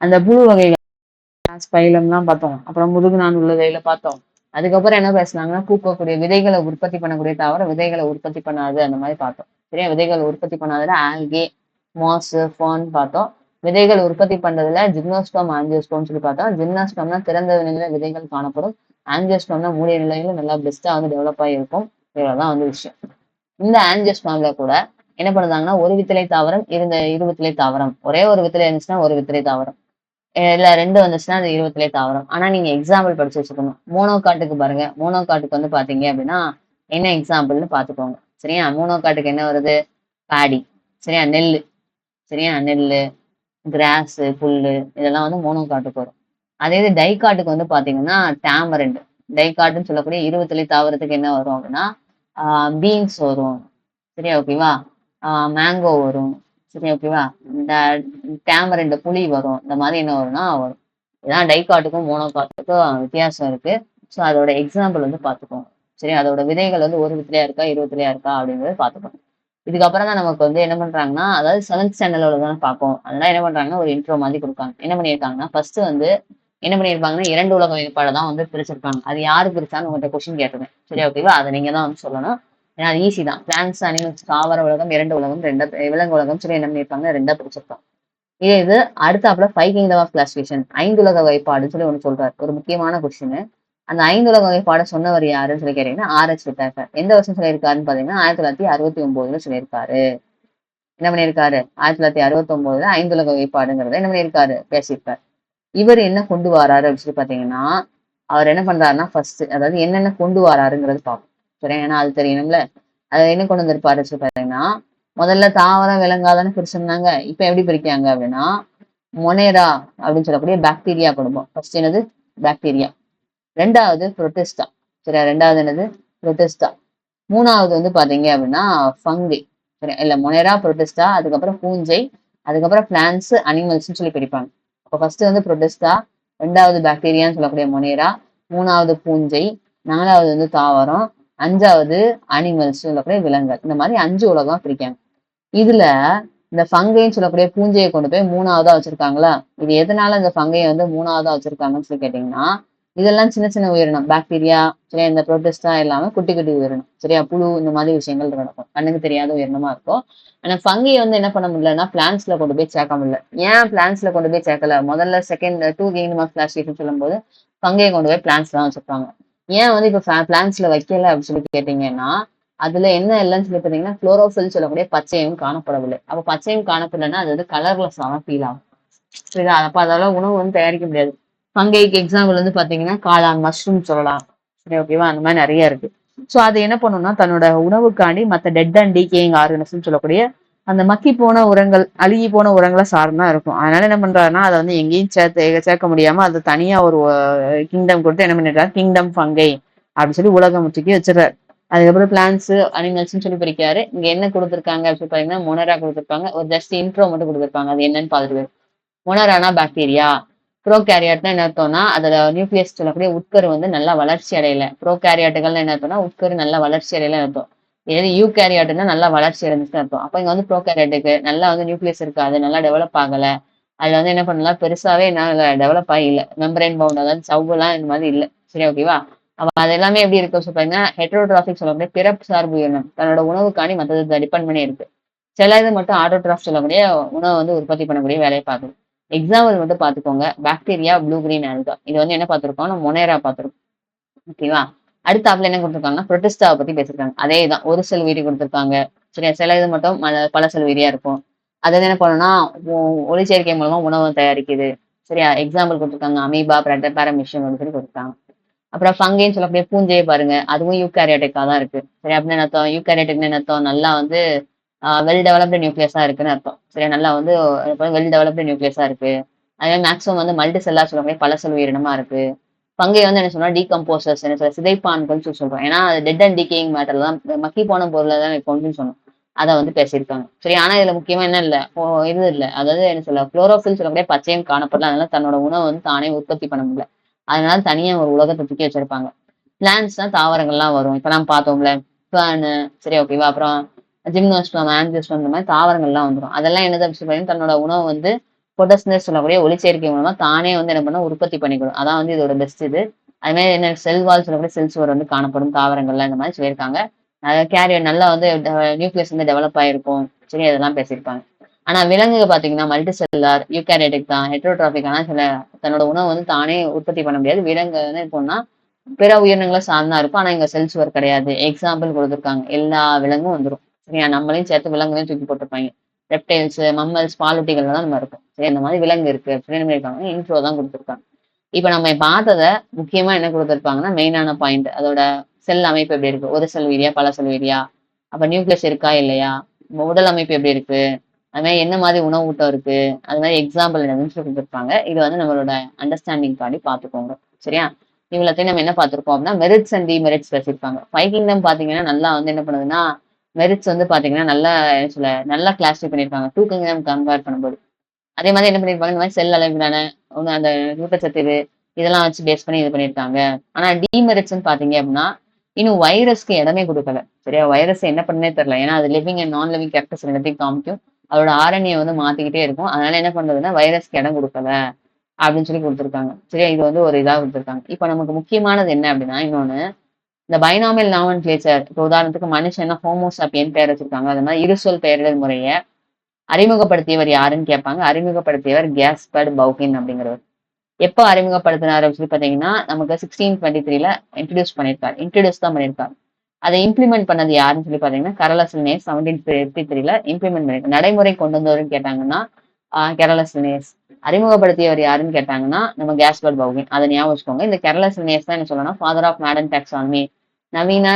அந்த புழு வகைகள் ஸ்பைலம்லாம் பார்த்தோம். அப்புறம் முதுகுநான் உள்ளதையில பார்த்தோம். அதுக்கப்புறம் என்ன பேசுனாங்கன்னா பூக்கக்கூடிய விதைகளை உற்பத்தி பண்ணக்கூடிய தாவரம் விதைகளை உற்பத்தி பண்ணாது அந்த மாதிரி பார்த்தோம். சரியா, விதைகளை உற்பத்தி பண்ணாதுல ஆல்கே, மாஸ், ஃபர்ன் பார்த்தோம். விதைகள் உற்பத்தி பண்றதுல ஜிம்னோஸ்பெர்ம், ஆஞ்சியோஸ்பெர்ம் சொல்லி பார்த்தோம். ஜிம்னாஸ்பெர்ம்னா திறந்த நிலையில விதைகள் காணப்படும். ஆஞ்சியோஸ்பெர்ம்னா மூடிய நிலையில நல்லா பெஸ்டா வந்து டெவலப் ஆகி இருக்கும். இவ்வளவுதான் வந்து விஷயம். இந்த ஆஞ்சியோஸ்பெர்ம்ல கூட என்ன பண்ணுதாங்கன்னா ஒரு வித்திலை தாவரம் இரு வித்திலை தாவரம், ஒரே ஒரு வித்திலை இருந்துச்சுன்னா ஒரு வித்திலை தாவரம், இல்ல 2 வந்துச்சுன்னா அது 20 வித்திலை தாவரம். ஆனா நீங்க எக்ஸாம்பிள் படிச்சு வச்சுக்கணும். மோனோகாட்டுக்கு பாருங்க. மோனோகாட்டுக்கு வந்து பாத்தீங்க அப்படின்னா என்ன எக்ஸாம்பிள்னு பாத்துக்கோங்க. சரியா? மோனோகாட்டுக்கு என்ன வருது? பாடி. சரியா? நெல்லு. சரியா? நெல்லு, கிராஸ், புல்லு இதெல்லாம் வந்து மோனோகாட்டுக்கு வரும். அதே இது டைகாட்டுக்கு வந்து பாத்தீங்கன்னா டேமரண்ட். டைகாட்டுன்னு சொல்லக்கூடிய 20 இலை தாவரத்துக்கு என்ன வரும் அப்படின்னா பீன்ஸ் வரும். சரியா? ஓகேவா? மேங்கோ வரும். சரியா? ஓகேவா? இந்த டேமரண்ட் புளி வரும். இந்த மாதிரி என்ன வரும்னா வரும். இதான் டைகாட்டுக்கும் மோனோகாட்டுக்கும் வித்தியாசம் இருக்கு. ஸோ அதோட எக்ஸாம்பிள் வந்து பாத்துக்கோங்க. சரி, அதோட விதைகள் வந்து ஒரு வித்திலையா இருக்கா 20 வித்திலையா இருக்கா அப்படிங்கறத பாத்துக்கோங்க. இதுக்கப்புறம் தான் நமக்கு வந்து என்ன பண்றாங்கன்னா, அதாவது 7th ஸ்டாண்டர்ட்ல உள்ளதான பார்ப்போம். அதனால என்ன பண்றாங்கன்னா, ஒரு இன்ட்ரோ மாதிரி குடுப்பாங்க. என்ன பண்ணியிருக்காங்கன்னா, ஃபர்ஸ்ட் வந்து என்ன பண்ணியிருப்பாங்கன்னா, 2 உலக வகைப்பாட தான் வந்து பிரிச்சிருப்பாங்க. அது யாரு பிரிச்சான்னு உங்கள்ட்ட கொஸ்டின் கேட்டிருந்தேன். சரியா? ஓகேவா? அத நீங்க தான் வந்து சொல்லணும். ஏன்னா அது ஈஸி தான். பிளான்ட்ஸ், அனிமல்ஸ், தாவர உலகம், 2 உலகம், 2 விலங்கு உலகம் சொல்லி என்ன பண்ணியிருப்பாங்க, 2ஆ பிரிச்சிருப்பாங்க. இது அடுத்தாப்புல 5 கிங்டம் ஆஃப் கிளாசிஃபிகேஷன் 5 உலக வகைப்பாடுன்னு சொல்லி ஒண்ணு சொல்றாரு. ஒரு முக்கியமான கொஸ்டின். அந்த 5 உலக வகைப்பாட சொன்னவர் யாருன்னு சொல்லி கேட்டீங்கன்னா, ஆர்.எச். விட்டாக்கர். எந்த வருஷம் சொல்லியிருக்காருன்னு பாத்தீங்கன்னா, 1969ல சொல்லியிருக்காரு. என்ன பண்ணியிருக்காரு? 1969ல 5 உலக வகைப்பாடுங்கிறத என்ன பண்ணியிருக்காரு? பேசியிருக்காரு. இவர் என்ன கொண்டு வராரு அப்படின்னு சொல்லி பாத்தீங்கன்னா, அவர் என்ன பண்றாருன்னா ஃபர்ஸ்ட் அதாவது என்னென்ன கொண்டு வராருங்கிறது பார்ப்போம். சரியா? ஏன்னா அது தெரியணும்ல. அது என்ன கொண்டு வந்திருப்பாரு சொல்லி பாத்தீங்கன்னா, முதல்ல தாவரம் விலங்காதானே பிரிச்சிருந்தாங்க. இப்ப எப்படி பிரிக்காங்க அப்படின்னா, மொனேரா அப்படின்னு சொல்லக்கூடிய பாக்டீரியா குடும்பம். ஃபர்ஸ்ட் என்னது? பாக்டீரியா. 2வது புரோட்டிஸ்டா. சரியா? 2வது என்னது? புரோட்டிஸ்டா. 3வது வந்து பாத்தீங்க அப்படின்னா ஃபங்கை. சரி, இல்ல மொனேரா, புரோட்டிஸ்டா, அதுக்கப்புறம் பூஞ்சை, அதுக்கப்புறம் பிளான்ட்ஸ், அனிமல்ஸ்னு சொல்லி பிரிப்பாங்க. அப்ப ஃபர்ஸ்ட் வந்து புரோட்டிஸ்டா, 2வது பாக்டீரியான்னு சொல்லக்கூடிய மொனேரா, 3வது பூஞ்சை, 4வது வந்து தாவரம், 5வது அனிமல்ஸ் சொல்லக்கூடிய விலங்குகள். இந்த மாதிரி 5 உலகம் பிரிக்காங்க. இதுல இந்த ஃபங்கைன்னு சொல்லக்கூடிய பூஞ்சையை கொண்டு போய் 3வதா வச்சிருக்காங்களா? இது எதனால இந்த ஃபங்கையை வந்து 3வதா வச்சிருக்காங்கன்னு சொல்லி கேட்டீங்கன்னா, இதெல்லாம் சின்ன சின்ன உயிரினம். பாக்டீரியா, சரியா? இந்த புரோட்டிஸ்டா எல்லாமே குட்டி குட்டி உயிரினம். சரியா? புழு இந்த மாதிரி விஷயங்கள் நடக்கும். கண்ணுக்கு தெரியாத உயிரினமா இருக்கும். ஆனா ஃபங்கை வந்து என்ன பண்ண முடியலன்னா பிளான்ட்ஸ்ல கொண்டு போய் சேர்க்க முடியல. ஏன் பிளான்ட்ஸ்ல கொண்டு போய் சேர்க்கல? முதல்ல செகண்ட் 2 கிங்டம் ஆஃப் கிளாசிஃபிகேஷன் சொல்லும்போது ஃபங்கையை கொண்டு போய் பிளான்ட்ஸ் தான் வச்சிருப்பாங்க. ஏன் வந்து இப்ப பிளான்ட்ஸ்ல வைக்கல அப்படின்னு சொல்லி கேட்டீங்கன்னா, அதுல என்ன இல்லைன்னு சொல்லி பாத்தீங்கன்னா குளோரோஃபில் சொல்லக்கூடிய பச்சையும் காணப்படவில்லை. அப்ப பச்சையும் காணப்படலைன்னா அது வந்து கலர்லெஸ்ஸான ஃபீல் ஆகும். புரியுதா? அப்ப அதால உணவு வந்து தயாரிக்க முடியாது. ஃபங்கைக்கு எக்ஸாம்பிள் வந்து பாத்தீங்கன்னா காளான், மஷ்ரூம் சொல்லலாம். சரி, ஓகேவா? அந்த மாதிரி நிறைய இருக்கு. சோ அது என்ன பண்ணும்னா தன்னோட உணவுக்காண்டி மத்த டெட் அண்ட் டீகேயிங் ஆர்கனிசம் சொல்லக்கூடிய அந்த மக்கி போன உரங்கள், அழுகி போன உரங்களை சார்ந்துதான் இருக்கும். அதனால என்ன பண்றாருன்னா அதை வந்து எங்கேயும் சேர்க்க முடியாம அது தனியா ஒரு கிங்டம் கொடுத்து என்ன பண்ணிருக்காரு? கிங்டம் ஃபங்கை அப்படின்னு சொல்லி உலகம் முற்றுக்கி வச்சிடறாரு. அதுக்கப்புறம் பிளான்ஸ், அனிமல்ஸ்னு சொல்லி பிரிக்காரு. இங்க என்ன கொடுத்துருக்காங்க அப்படின்னு பாத்தீங்கன்னா மொனரா கொடுத்துருப்பாங்க. ஒரு ஜஸ்ட் இன்ட்ரோ மட்டும் கொடுத்துருப்பாங்க. அது என்னன்னு பாத்துட்டு மொனரானா பாக்டீரியா. ப்ரோகேரியாட்னா என்ன அர்த்தம்னா அதோட நியூக்ளியஸ் சொல்லக்கூடிய உட்கரு வந்து நல்லா வளர்ச்சி அடையல. ப்ரோகேரியாட்டுகள் என்ன அர்த்தம்னா உட்கரு நல்லா வளர்ச்சி அடையல அர்த்தம். இதே யூகேரியாட்னா நல்லா வளர்ச்சி அடைஞ்சுன்னு அர்த்தம். அப்ப இங்க வந்து ப்ரோகேரியாட்டுக்கு நல்லா வந்து நியூக்ளியஸ் இருக்காது, நல்லா டெவலப் ஆகல. அதுல வந்து என்ன பண்ணலாம், பெருசாவே என்ன டெவலப் ஆகி இல்ல. மெம்பரேன் பவுண்ட் அதாவது சவ்வுலாம் இந்த மாதிரி இல்ல. சரி, ஓகேவா? அப்ப அது எல்லாமே எப்படி இருக்கு சொல்றீங்கன்னா ஹெட்ரோட்ராபிக் சொல்லக்கூடிய பிறப்பு சார்பு உயிரினம் தன்னோட உணவுக்காண்டி மற்றது டிபெண்ட் பண்ணி இருக்கு. சில இது மட்டும் ஆட்டோட்ராஃப் சொல்லக்கூடிய உணவை வந்து உற்பத்தி பண்ணக்கூடிய வேலையை பார்க்குது. எக்ஸாம்பிள் மட்டும் பாத்துக்கோங்க. Bacteria, blue green algae. இது வந்து என்ன பார்த்திருக்கோம்? நம்ம மொனேரா பார்த்திருக்கோம். ஓகேவா? அடுத்தாப்புல என்ன கொடுத்திருக்காங்கன்னா புரோட்டிஸ்டாவை பத்தி பேசிருக்காங்க. அதேதான் ஒரு செல் உயிரி கொடுத்திருக்காங்க. சரியா? சில இது மட்டும் பல செல் உயிரியா இருக்கும். அது வந்து என்ன பண்ணும்னா ஒளிச்சேர்க்கை மூலமா உணவு தயாரிக்குது. சரியா? எக்ஸாம்பிள் கொடுத்திருக்காங்க. அமீபா, பாரமிஷியம் அப்படின்னு சொல்லி கொடுத்திருக்காங்க. அப்புறம் ஃபங்கைன்னு சொல்லக்கூடிய பூஞ்சையை பாருங்க. அதுவும் யூகாரியோட்டிக்கா தான் இருக்கு. சரி, அப்படின்னு என்ன அர்த்தம்? யூகாரியோட்டிக்னு என்ன அர்த்தம்? நல்லா வந்து வெல் டெவலப்டு நியூக்ளியஸா இருக்குன்னு அர்த்தம். சரியா? நல்லா வந்து வெல் டெவலப்டு நியூக்ளியஸா இருக்கு. அதே மேக்ஸிமம் வந்து மல்டி செல்லா சொல்லக்கூடிய பல செல் உயிரினமா இருக்கு. ஃபங்கை வந்து என்ன சொன்னா டீகம்போசர்ஸ், என்ன சொல்ற சிதைப்பான்கள் சொல்லி சொல்றோம். ஏன்னா அது டெட் அண்ட் டீகேயிங் மேட்டர் தான், மக்கி போன பொருளை தான் இருக்கும்னு சொன்னோம். அதை வந்து பேசியிருக்காங்க. சரி, ஆனா இதுல முக்கியமா என்ன இல்ல, இது இல்ல, அதாவது என்ன சொல்ல குளோரோஃபில் சொல்லக்கூடிய பச்சையும் காணப்படல. அதனால தன்னோட உணவை வந்து தானே உற்பத்தி பண்ண முடியல. அதனால தனியா ஒரு உலகத்தை தூக்கி வச்சிருப்பாங்க. பிளான்ட்ஸ் தான் தாவரங்கள்லாம் வரும். இப்ப நம்ம பார்த்தோம்ல ஃபேனு. சரி, ஓகேவா? அப்புறம் ஜிம்னோஸ்பம், ஆஞ்சியோஸ்பம் இந்த மாதிரி தாவரங்கள்லாம் வந்துடும். அதெல்லாம் என்னது அப்படின்னு சொல்லி தன்னோட உணவு வந்து பொட்டஸ்னஸ் சொல்லக்கூடிய ஒளிச்சேர்க்கை மூலமா தானே வந்து என்ன பண்ண உற்பத்தி பண்ணிக்கணும். அதான் வந்து இதோட பெஸ்ட் இது. அது மாதிரி என்ன செல் வால் சொல்லக்கூடிய செல் சுவர் வந்து காணப்படும் தாவரங்கள்லாம் இந்த மாதிரி சொல்லியிருக்காங்க. கேரியர் நல்லா வந்து நியூக்ளியஸ் வந்து டெவலப் ஆயிருக்கும். சரி, அதெல்லாம் பேசியிருப்பாங்க. ஆனா விலங்குக பாத்தீங்கன்னா மல்டி செல்லார், யூகாரியோட்டிக் தான், ஹெட்ரோட்ராபிக். ஆனா சில தன்னோட உணவு வந்து தானே உற்பத்தி பண்ண முடியாது. விலங்கு வந்து எப்படின்னா பிற உயிரினங்களை சார்ந்தா இருக்கும். ஆனா இங்க செல் சுவர் கிடையாது. எக்ஸாம்பிள் கொடுத்துருக்காங்க. எல்லா விலங்கும் வந்துடும். சரியா? நம்மளையும் சேர்த்து விலங்குலையும் தூக்கி போட்டிருப்பாங்க. ரெப்டைல்ஸ், மம்மல்ஸ், பாலூட்டிகள் தான் நம்ம இருக்கும். சரி, இந்த மாதிரி விலங்கு இருக்கு அப்படின்னு என்ன பண்ணியிருக்காங்க, இன்ட்ரோ தான் கொடுத்துருக்காங்க. இப்ப நம்ம பார்த்தத முக்கியமா என்ன குடுத்திருப்பாங்கன்னா, மெயினான பாயிண்ட். அதோட செல் அமைப்பு எப்படி இருக்கு? ஒரு செல் வீரியா? பல செல் வீரியா? அப்ப நியூக்ளியஸ் இருக்கா? இல்லையா? நம்ம உடல் அமைப்பு எப்படி இருக்கு? அது மாரி என்ன மாரி உணவு ஊட்டம் இருக்கு? அது மாரி எக்ஸாம்பிள் என்னதுன்னு சொல்லி குடுத்திருப்பாங்க. இது வந்து நம்மளோட அண்டர்ஸ்டாண்டிங்காண்டி பார்த்துக்கோங்க. சரியா? இவ்வளத்தையும் நம்ம என்ன பார்த்திருக்கோம் அப்படின்னா, மெரிட்ஸ் அண்ட் டிமெரிட்ஸ் பேசியிருப்பாங்க. 5 கிங்டம் பார்த்தீங்கன்னா, நல்லா வந்து என்ன பண்ணுதுன்னா, மெரிட்ஸ் வந்து பார்த்தீங்கன்னா, நல்லா என்ன சொல்ல நல்லா கிளாஸிஃபை பண்ணியிருப்பாங்க. 2 கிங்டம் கம்பேர் பண்ணும்போது. அதே மாதிரி என்ன பண்ணியிருப்பாங்க, இந்த மாதிரி செல் அளவிலான ஒண்ணு அந்த ஊட்டச்சத்து இதெல்லாம் வச்சு பேஸ் பண்ணி இது பண்ணியிருக்காங்க. ஆனா டிமெரிட்ஸ்ன்னு பார்த்தீங்க அப்படின்னா, இன்னும் வைரஸ்க்கு இடமே குடுக்கல. சரியா? வைரஸ் என்ன பண்ணுன்னே தெரியல. ஏன்னா அது living and non living characters ரெண்டத்தையும் காமிக்கும். அதோட ஆர்என்ஏ வந்து மாத்திக்கிட்டே இருக்கும். அதனால என்ன பண்றதுன்னா, வைரஸ்க்கு இடம் குடுக்கல அப்படின்னு சொல்லி குடுத்துருக்காங்க. சரியா? இது வந்து ஒரு இதா குடுத்துருக்காங்க. இப்ப நமக்கு முக்கியமானது என்ன அப்படின்னா, இன்னொன்னு இந்த பைனாமியல் நாமென்கிளேச்சர். இப்ப உதாரணத்துக்கு மனுஷன்னா ஹோமோ சாப்பியன் பேர் வச்சிருக்காங்க. அது மாதிரி இருசொல் பெயரிடல் முறைய அறிமுகப்படுத்தியவர் யாருன்னு கேட்பாங்க. அறிமுகப்படுத்தியவர் கேஸ்பர்ட் பவுகின் அப்படிங்கிறவர். எப்ப அறிமுகப்படுத்தினாரு அப்படின்னு சொல்லி பாத்தீங்கன்னா, நமக்கு 1623ல இன்ட்ரோடியூஸ் பண்ணியிருக்காரு. இன்ட்ரோடியூஸ் தான் பண்ணியிருக்காரு. அதை இம்ப்ளிமெண்ட் பண்ணது யாருன்னு சொல்லி பாத்தீங்கன்னா, கரலஸ் லினேயஸ் 1753ல இம்ப்ளிமெண்ட் பண்ணிருக்காரு. நடைமுறை கொண்டு வந்தவருன்னு கேட்டாங்கன்னா, கெரலஸ் லினேயஸ். அறிமுகப்படுத்தியவர் யாருன்னு கேட்டாங்கன்னா, நம்ம கேஸ்பர்ட் பவுகின். அதை ஞாபகம் வச்சுக்கோங்க. இந்த கெரலஸ் லினேயஸ் தான் என்ன சொல்லலாம், ஃபாதர் ஆஃப் மாடர்ன் டாக்ஸானமி. நவீன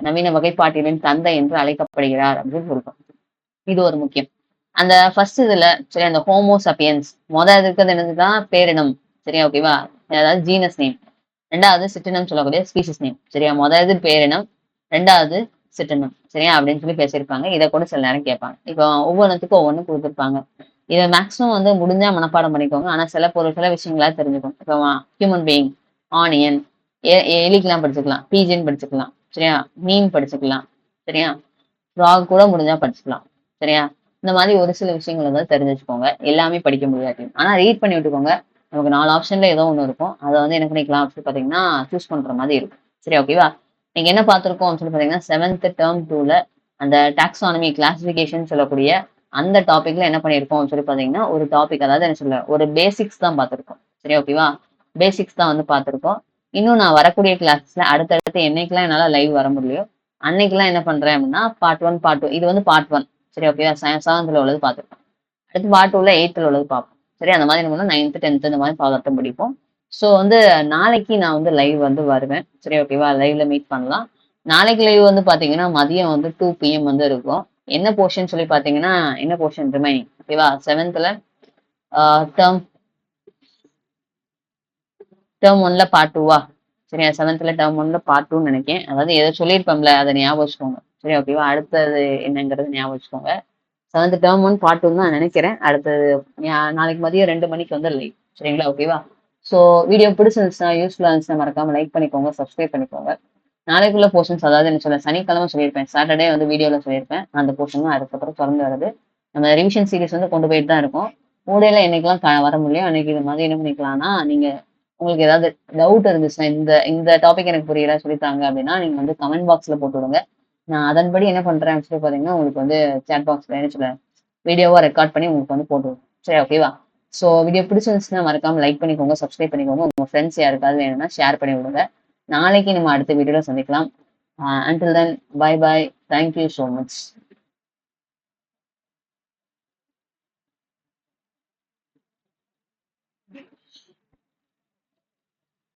நவீன வகைப்பாட்டியலின் தந்தை என்று அழைக்கப்படுகிறார் அப்படின்னு சொல்றோம். இது ஒரு முக்கியம். அந்த ஃபர்ஸ்ட் இதுல சரி அந்த ஹோமோ சப்பியன்ஸ் இருக்கிறது என்னதுதான் பேரினம். சரியா? ஓகேவா? அதாவது ஜீனஸ் நேம். 2வது சிற்றினம் சொல்லக்கூடிய ஸ்பீசிஸ் நேம். சரியா? இது பேரினம், 2வது சிற்றினம். சரியா? அப்படின்னு சொல்லி பேசியிருப்பாங்க. இதை கூட சில நேரம் கேட்பாங்க. இப்போ ஒவ்வொன்றுத்துக்கும் ஒவ்வொன்று கொடுத்துருப்பாங்க. இதை மேக்ஸிமம் வந்து முடிஞ்சா மனப்பாடம் பண்ணிக்கோங்க. ஆனா சில விஷயங்களா தெரிஞ்சுக்கணும். இப்போ ஹியூமன் பீயிங், ஆனியன், எலிக்கெல்லாம் படிச்சுக்கலாம், பீஜன் படிச்சுக்கலாம். சரியா? மீன் படிச்சுக்கலாம். சரியா? ஃப்ராக் கூட முடிஞ்சா படிச்சுக்கலாம். சரியா? இந்த மாதிரி ஒரு சில விஷயங்கள் வந்து தெரிஞ்சு வச்சுக்கோங்க. எல்லாமே படிக்க முடியாது. ஆனா ரீட் பண்ணி விட்டுக்கோங்க. நமக்கு 4 ஆப்ஷன்ல ஏதோ ஒண்ணு இருக்கும். அத வந்து என்ன பண்ணிக்கலாம் அப்படின்னு பார்த்தீங்கன்னா, சூஸ் பண்ற மாதிரி இருக்கும். சரி, ஓகேவா? நீங்க என்ன பார்த்திருக்கோம் அப்படின்னு சொல்லி பார்த்தீங்கன்னா, 7th டெர்ம் 2ல அந்த டாக்ஸானமி கிளாசிஃபிகேஷன் சொல்லக்கூடிய அந்த டாபிக்ல என்ன பண்ணியிருக்கோம் அப்படின்னு சொல்லி பார்த்தீங்கன்னா, ஒரு டாபிக் அதாவது என்ன சொல்ல ஒரு பேசிக்ஸ் தான் பார்த்திருக்கோம். சரி, ஓகேவா? பேசிக்ஸ் தான் வந்து பார்த்திருக்கோம். இன்னும் நான் வரக்கூடிய கிளாஸ்ல அடுத்தடுத்து என்னைக்கெல்லாம் என்னால லைவ் வர முடியலையோ அன்னைக்கெல்லாம் என்ன பண்றேன் அப்படின்னா, பார்ட் 1, பார்ட் 2 இது வந்து பார்ட் 1. சரி, ஓகேவா? 7th உள்ளது பார்த்துருக்கோம். அடுத்து பார்ட் 2ல 8th உள்ளது பார்ப்போம். சரி, அந்த மாதிரி நம்ம 9th 10th இந்த மாதிரி பாடத்தை முடிப்போம். ஸோ வந்து நாளைக்கு நான் வந்து லைவ் வந்து வருவேன். சரி, ஓகேவா? லைவ்ல மீட் பண்ணலாம். நாளைக்கு லைவ் வந்து பாத்தீங்கன்னா மதியம் வந்து 2 PM வந்து இருக்கும். என்ன போர்ஷன் சொல்லி பாத்தீங்கன்னா, என்ன போர்ஷன் ரிமைனிங் ஓகேவா? 7th டேர்ம் டேர்ம் 1ல பார்ட் 2வா? சரியா? 7th டேர்ம் 1ல பார்ட் 2ன்னு நினைக்கிறேன். அதாவது ஏதோ சொல்லியிருப்பேன்ல, அதை ஞாபகம் வச்சுக்கோங்க. சரி, ஓகேவா? அடுத்தது என்னங்கிறது ஞாபகம் வச்சுக்கோங்க. 7th டேர்ம் 1 பார்ட் 2 தான் நினைக்கிறேன். அடுத்தது நாளைக்கு மதியம் 2 மணிக்கு வந்து லைவ். சரிங்களா? ஓகேவா? ஸோ வீடியோ பிடிச்சிருந்துச்சுன்னா, யூஸ்ஃபுல்லா இருந்துச்சுன்னா மறக்காம லைக் பண்ணிக்கோங்க, சப்ஸ்கிரைப் பண்ணிக்கோங்க. நாளைக்குள்ள போர்ஷன்ஸ் அதாவது என்ன சொல்ல சனிக்கிழமை சொல்லியிருப்பேன். சாட்டர்டே வந்து வீடியோல சொல்லியிருப்பேன். அந்த போர்ஷன் தான் அதுக்கப்புறம் தொடர்ந்து வருது. நம்ம ரிவிஷன் சீரிஸ் வந்து கொண்டு போயிட்டு தான் இருக்கோம். ஊடையில என்னைக்கெல்லாம் வர முடியும் அன்னைக்கு இது மாதிரி என்ன பண்ணிக்கலாம்னா, நீங்க உங்களுக்கு ஏதாவது டவுட் இருந்துச்சுன்னா, இந்த இந்த டாபிக் எனக்கு புரியல சொல்லித்தாங்க அப்படின்னா, நீங்க வந்து கமெண்ட் பாக்ஸ்ல போட்டு விடுங்க. நான் அதன்படி என்ன பண்றேன் அப்படின்னு சொல்லி பாத்தீங்கன்னா, உங்களுக்கு வந்து சேட் பாக்ஸ்ல என்ன சொல்ல வீடியோவா ரெக்கார்ட் பண்ணி உங்களுக்கு வந்து போட்டு விடுறேன். சரி, ஓகேவா? ஸோ வீடியோ பிடிச்சிருந்துச்சுன்னா மறக்காம லைக் பண்ணிக்கோங்க, சப்ஸ்கிரைப் பண்ணிக்கோங்க. உங்க ஃப்ரெண்ட்ஸ் யாருக்காவது வேணும்னா ஷேர் பண்ணி விடுங்க. நாளைக்கு நம்ம அடுத்த வீடியோல சந்திக்கலாம். Until then, bye bye. Thank you so much.